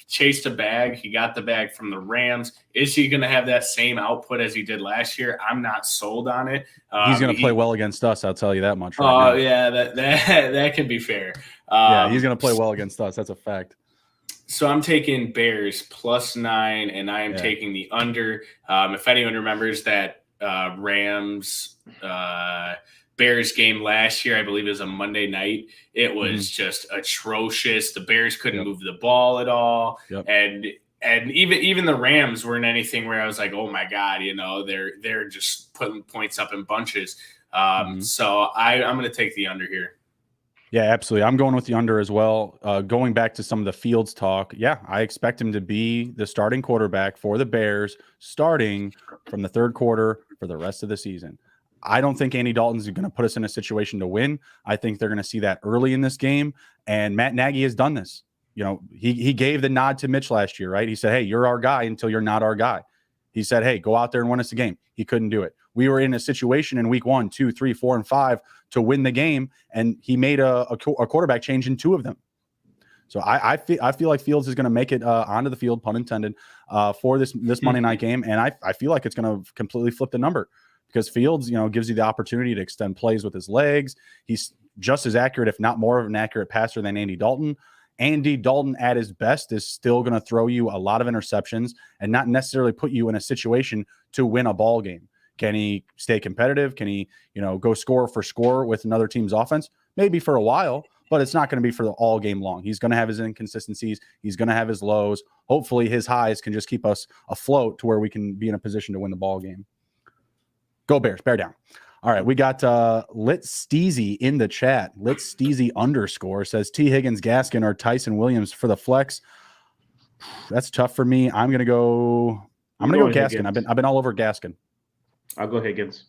chased a bag. He got the bag from the Rams. Is he going to have that same output as he did last year? I'm not sold on it. He's going to play well against us. I'll tell you that much. Yeah, that can be fair. Yeah, he's going to play well against us. That's a fact. So I'm taking Bears +9, and I am taking the under. If anyone remembers that Rams Bears game last year, I believe it was a Monday night. It was just atrocious. The Bears couldn't move the ball at all. And even the Rams weren't anything where I was like, oh my God, they're just putting points up in bunches. So I'm going to take the under here. Yeah, absolutely. I'm going with the under as well. Going back to some of the Fields talk, yeah, I expect him to be the starting quarterback for the Bears starting from the third quarter for the rest of the season. I don't think Andy Dalton's going to put us in a situation to win. I think they're going to see that early in this game, and Matt Nagy has done this. He gave the nod to Mitch last year, right? He said, hey, you're our guy until you're not our guy. He said, hey, go out there and win us a game. He couldn't do it. We were in a situation in week 1, 2, 3, 4, and 5 to win the game, and he made a quarterback change in 2 of them. So I feel like Fields is going to make it onto the field, pun intended, for this Monday night game, and I feel like it's going to completely flip the number because Fields, gives you the opportunity to extend plays with his legs. He's just as accurate, if not more of an accurate passer than Andy Dalton. Andy Dalton at his best is still going to throw you a lot of interceptions and not necessarily put you in a situation to win a ball game. Can he stay competitive? Can he, go score for score with another team's offense? Maybe for a while, but it's not going to be for all game long. He's going to have his inconsistencies. He's going to have his lows. Hopefully his highs can just keep us afloat to where we can be in a position to win the ball game. Go Bears, bear down. All right, we got Lit Steezy in the chat. Lit Steezy _ says T. Higgins, Gaskin, or Tyson Williams for the flex. That's tough for me. I'm gonna go Gaskin. Higgins. I've been all over Gaskin. I'll go Higgins.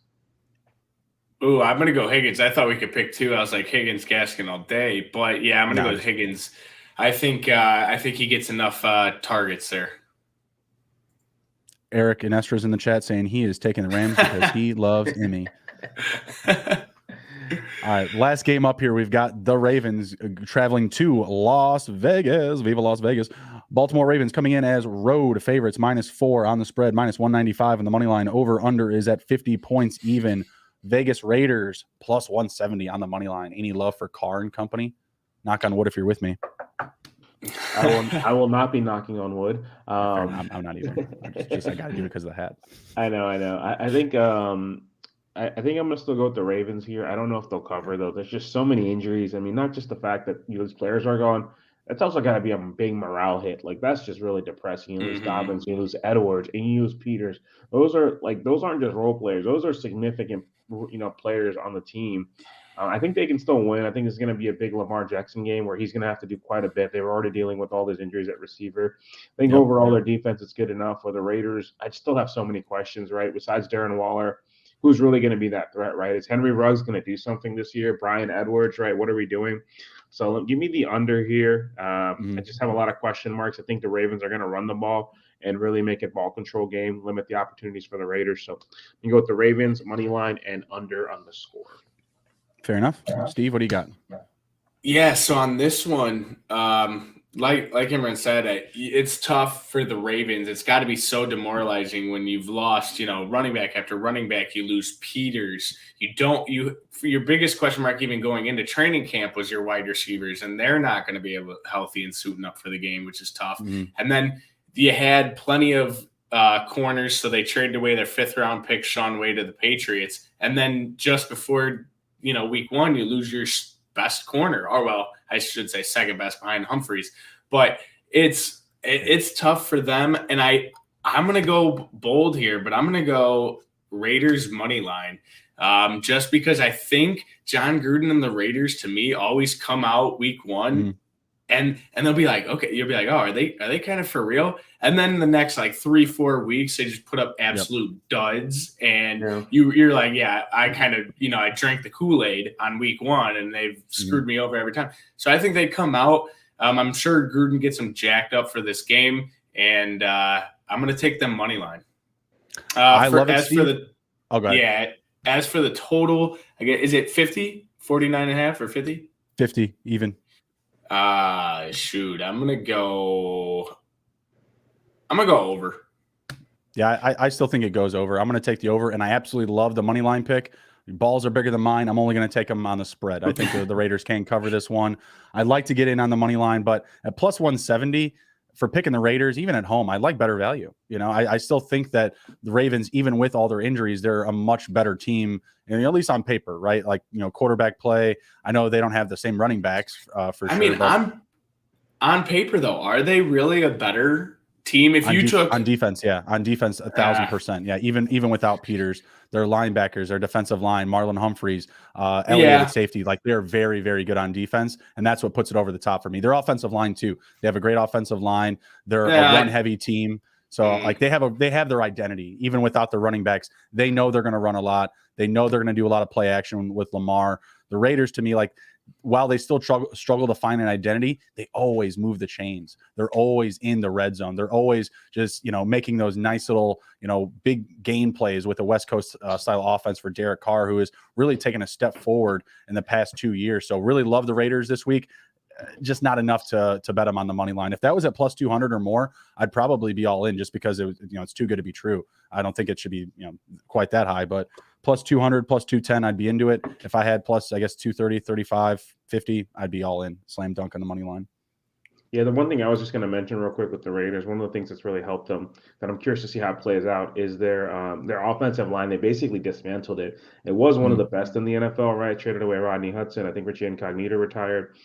Ooh, I'm gonna go Higgins. I thought we could pick 2. I was like Higgins, Gaskin all day, but yeah, I'm gonna go with Higgins. I think he gets enough targets there. Eric Inestra's in the chat saying he is taking the Rams because he loves Emmy. All right, last game up here. We've got the Ravens traveling to Las Vegas. Viva Las Vegas. Baltimore Ravens coming in as road favorites, -4 on the spread, -195 on the money line. Over under is at 50 points even. Vegas Raiders +170 on the money line. Any love for Carr and company? Knock on wood if you're with me. I will not be knocking on wood. I'm not either. I got to do it because of the hat. I know. I think I think I'm gonna still go with the Ravens here. I don't know if they'll cover though. There's just so many injuries. I mean, not just the fact that these players are gone. That's also got to be a big morale hit. Like that's just really depressing. You lose Dobbins, you lose Edwards, and you lose Peters. Those aren't just role players. Those are significant players on the team. I think they can still win. I think it's going to be a big Lamar Jackson game where he's going to have to do quite a bit. They were already dealing with all these injuries at receiver. I think overall their defense is good enough. For the Raiders, I still have so many questions, right? Besides Darren Waller, who's really going to be that threat, right? Is Henry Ruggs going to do something this year? Brian Edwards, right? What are we doing? So give me the under here. I just have a lot of question marks. I think the Ravens are going to run the ball and really make it ball control game, limit the opportunities for the Raiders. So you go with the Ravens, money line, and under on the score. Fair enough. Steve, what do you got? Yeah, so on this one, like Imran said, it's tough for the Ravens. It's got to be so demoralizing when you've lost, running back after running back. You lose Peters. Your biggest question mark even going into training camp was your wide receivers, and they're not going to be healthy and suiting up for the game, which is tough. And then you had plenty of corners, so they traded away their 5th-round pick, Sean Wade, to the Patriots. And then just before week 1, you lose your best corner, or well, I should say second best behind Humphreys. But it's tough for them, and I'm gonna go bold here, but I'm gonna go Raiders money line, just because I think John Gruden and the Raiders to me always come out week 1. And they'll be like, okay, you'll be like, oh, are they kind of for real? And then the next 3-4 weeks, they just put up absolute duds, and you're like, yeah, I kind of I drank the Kool-Aid on week 1, and they've screwed me over every time. So I think they come out. I'm sure Gruden gets them jacked up for this game, and I'm going to take them money line. I love it, Steve. As for the total, is it 50, 49.5 or 50? 50 even. Shoot, I'm gonna go over. Yeah, I still think it goes over. I'm gonna take the over, and I absolutely love the money line pick. Balls are bigger than mine. I'm only gonna take them on the spread. I think the Raiders can cover this one. I'd like to get in on the money line, but at +170 for picking the Raiders, even at home, I like better value. I still think that the Ravens, even with all their injuries, they're a much better team, and at least on paper, right? Quarterback play. I know they don't have the same running backs for sure. I mean, on paper though, are they really a better team? If you took on defense, 1,000%, yeah. Even without Peters, their linebackers, their defensive line, Marlon Humphreys, Elliott at safety, they're very, very good on defense, and that's what puts it over the top for me. Their offensive line too. They have a great offensive line. They're a run-heavy team, so they have their identity even without the running backs. They know they're going to run a lot. They know they're going to do a lot of play action with Lamar. The Raiders, to me, while they still struggle to find an identity, they always move the chains. They're always in the red zone. They're always just, making those nice little, big game plays with the West Coast style offense for Derek Carr, who has really taken a step forward in the past 2 years. So really love the Raiders this week. Just not enough to bet them on the money line. If that was at +200 or more, I'd probably be all in just because it's too good to be true. I don't think it should be, quite that high, but +200, +210, I'd be into it. If I had plus, I guess 230, 35, 50, I'd be all in. Slam dunk on the money line. Yeah, the one thing I was just going to mention real quick with the Raiders, one of the things that's really helped them that I'm curious to see how it plays out is their offensive line. They basically dismantled it. It was one of the best in the NFL, right? Traded away Rodney Hudson. I think Richie Incognito retired.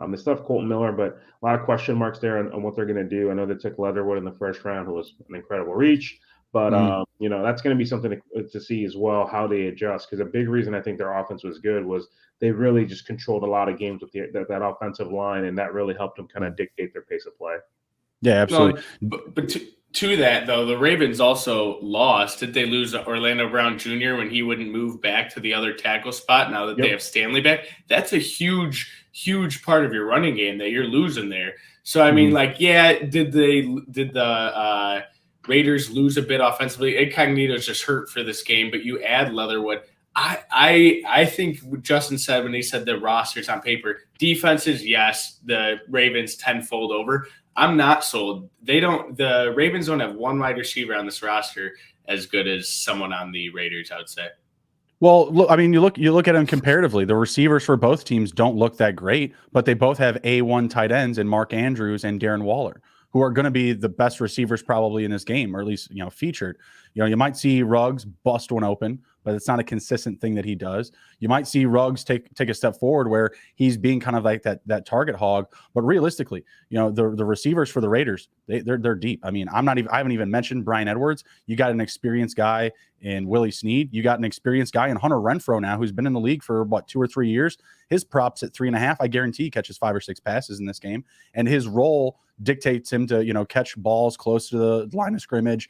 They still have Colton Miller, but a lot of question marks there on what they're going to do. I know they took Leatherwood in the first round, who was an incredible reach. But, that's going to be something to see as well, how they adjust. Because a big reason I think their offense was good was they really just controlled a lot of games with that offensive line, and that really helped them kind of dictate their pace of play. Yeah, absolutely. No, but to that, though, the Ravens also lost. Did they lose Orlando Brown Jr. when he wouldn't move back to the other tackle spot now that they have Stanley back? That's a huge, huge part of your running game that you're losing there. So, I mean, did the Raiders lose a bit offensively? Incognito's just hurt for this game, but you add Leatherwood. I think what Justin said when he said the rosters on paper, defenses, yes, the Ravens tenfold over. I'm not sold. The Ravens don't have one wide receiver on this roster as good as someone on the Raiders, I would say. Well, look, I mean, you look at them comparatively. The receivers for both teams don't look that great, but they both have A1 tight ends in Mark Andrews and Darren Waller, who are going to be the best receivers probably in this game, or at least featured. You might see Ruggs bust one open, but it's not a consistent thing that he does. You might see Ruggs take a step forward where he's being kind of like that target hog. But realistically, the receivers for the Raiders, they're deep. I mean, I haven't even mentioned Bryan Edwards. You got an experienced guy in Willie Snead. You got an experienced guy in Hunter Renfrow now, who's been in the league for 2 or 3 years. His props at 3.5. I guarantee he catches 5 or 6 passes in this game, and his role dictates him to catch balls close to the line of scrimmage.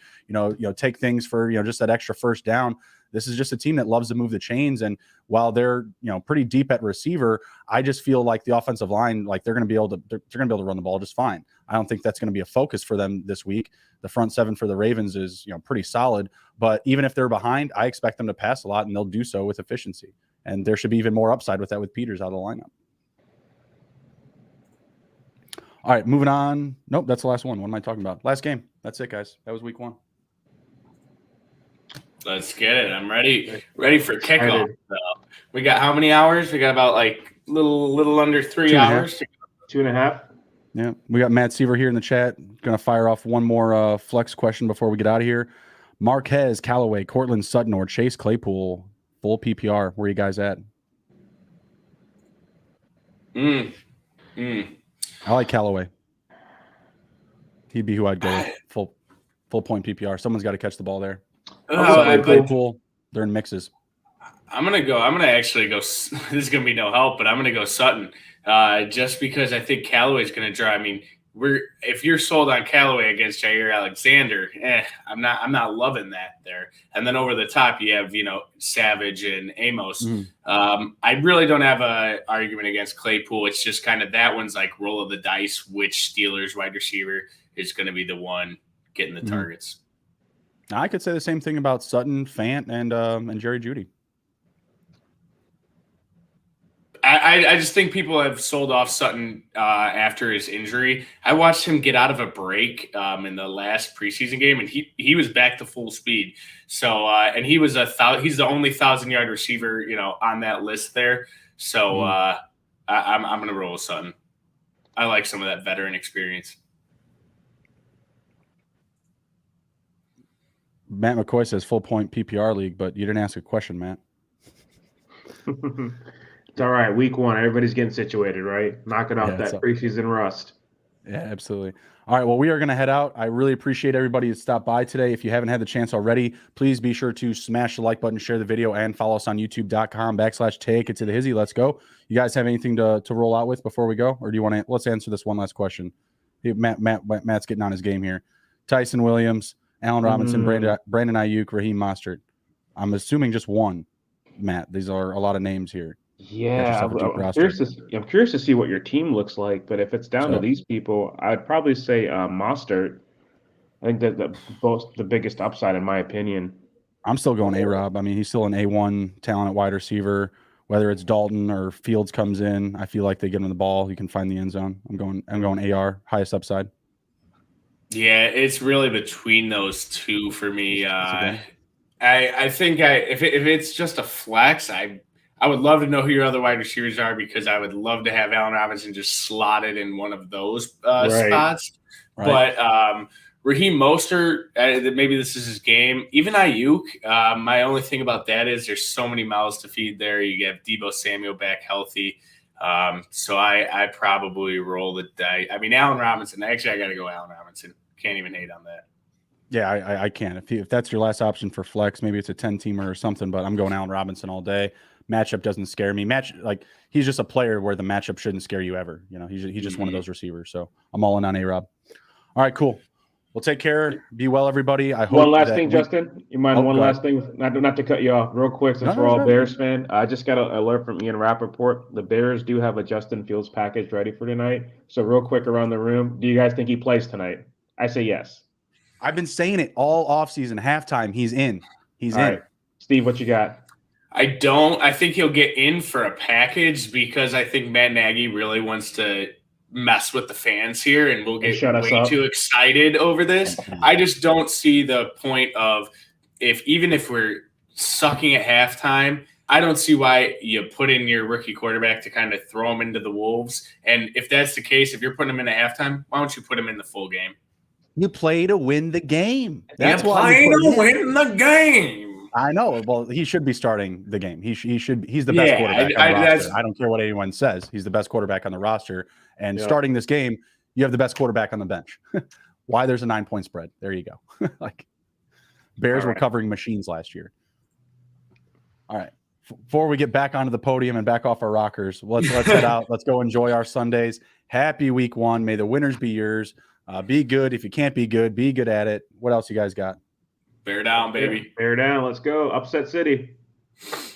Take things for just that extra first down. This is just a team that loves to move the chains, and while they're pretty deep at receiver, I just feel like the offensive line, like they're going to be able to run the ball just fine. I don't think that's going to be a focus for them this week. The front seven for the Ravens is pretty solid, but even if they're behind, I expect them to pass a lot, and they'll do so with efficiency. And there should be even more upside with that with Peters out of the lineup. All right, moving on. Nope, that's the last one. What am I talking about? Last game. That's it, guys. That was week 1. Let's get it. I'm ready for kickoff. We got how many hours? We got about little under 3 hours. 2.5. Yeah, we got Matt Seaver here in the chat. Going to fire off one more flex question before we get out of here. Marquez, Callaway, Cortland Sutton, or Chase Claypool, full PPR. Where are you guys at? I like Callaway. He'd be who I'd go with. Full point PPR. Someone's got to catch the ball there. Claypool, they're in mixes. I'm gonna actually go. This is gonna be no help, but I'm gonna go Sutton, just because I think Callaway's gonna draw. I mean, if you're sold on Callaway against Jair Alexander, I'm not loving that there. And then over the top, you have Savage and Amos. I really don't have a argument against Claypool. It's just kind of that one's like roll of the dice. Which Steelers wide receiver is going to be the one getting the targets? I could say the same thing about Sutton, Fant, and Jerry Jeudy. I just think people have sold off Sutton after his injury. I watched him get out of a break in the last preseason game, and he was back to full speed. So and he was he's the only 1,000-yard receiver on that list there. So I'm going to roll with Sutton. I like some of that veteran experience. Matt McCoy says full point PPR league, but you didn't ask a question, Matt. It's all right. Week 1, everybody's getting situated, right? Knocking off that preseason rust. Yeah, absolutely. All right, well, we are going to head out. I really appreciate everybody that stopped by today. If you haven't had the chance already, please be sure to smash the like button, share the video, and follow us on youtube.com/take it to the Hizzy. Let's go. You guys have anything to roll out with before we go? Or do you want to – let's answer this one last question. Matt's getting on his game here. Tyson Williams, Allen Robinson, Brandon Ayuk, Raheem Mostert. I'm assuming just one, Matt. These are a lot of names here. Yeah, I'm curious to see what your team looks like. But if it's down to these people, I'd probably say Mostert. I think that both the biggest upside, in my opinion. I'm still going A-Rob. I mean, he's still an A1 talent at wide receiver. Whether it's Dalton or Fields comes in, I feel like they get him the ball. He can find the end zone. I'm going AR, highest upside. Yeah, it's really between those two for me. I think if it's just a flex, I would love to know who your other wide receivers are, because I would love to have Allen Robinson just slotted in one of those spots. Right. But Raheem Mostert, maybe this is his game. Even Ayuk, my only thing about that is there's so many mouths to feed there. You get Deebo Samuel back healthy. So I probably roll the dice. I mean, Allen Robinson. Actually, I got to go Allen Robinson. Can't even hate on that. Yeah, I can. If that's your last option for flex, maybe it's a 10-teamer or something, but I'm going Allen Robinson all day. Matchup doesn't scare me. He's just a player where the matchup shouldn't scare you ever. He's just one of those receivers. So I'm all in on A-Rob. All right, cool. Well, take care. Be well, everybody. I hope. One last thing, Justin. You mind one last thing? Not to cut you off, real quick, since we're all Bears fan. I just got an alert from Ian Rappaport. The Bears do have a Justin Fields package ready for tonight. So real quick around the room, do you guys think he plays tonight? I say yes. I've been saying it all offseason. Halftime, he's in. He's in. Right. Steve, what you got? I don't. I think he'll get in for a package because I think Matt Nagy really wants to mess with the fans here, and we'll get way too excited over this. I just don't see the point of even if we're sucking at halftime, I don't see why you put in your rookie quarterback to kind of throw him into the wolves. And if that's the case, if you're putting him in at halftime, why don't you put him in the full game? You play to win the game. That's why you play to win the game. I know. Well, he should be starting the game. He's the best quarterback on the roster. I don't care what anyone says. He's the best quarterback on the roster. And starting this game, you have the best quarterback on the bench. Why there's a 9-point spread? There you go. Bears were covering machines last year. All right. Before we get back onto the podium and back off our rockers, let's head out. Let's go enjoy our Sundays. Happy week 1. May the winners be yours. Be good. If you can't be good at it. What else you guys got? Bear down, baby. Bear down. Let's go. Upset City.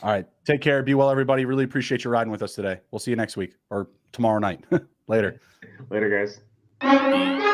All right. Take care. Be well, everybody. Really appreciate you riding with us today. We'll see you next week or tomorrow night. Later. Later, guys.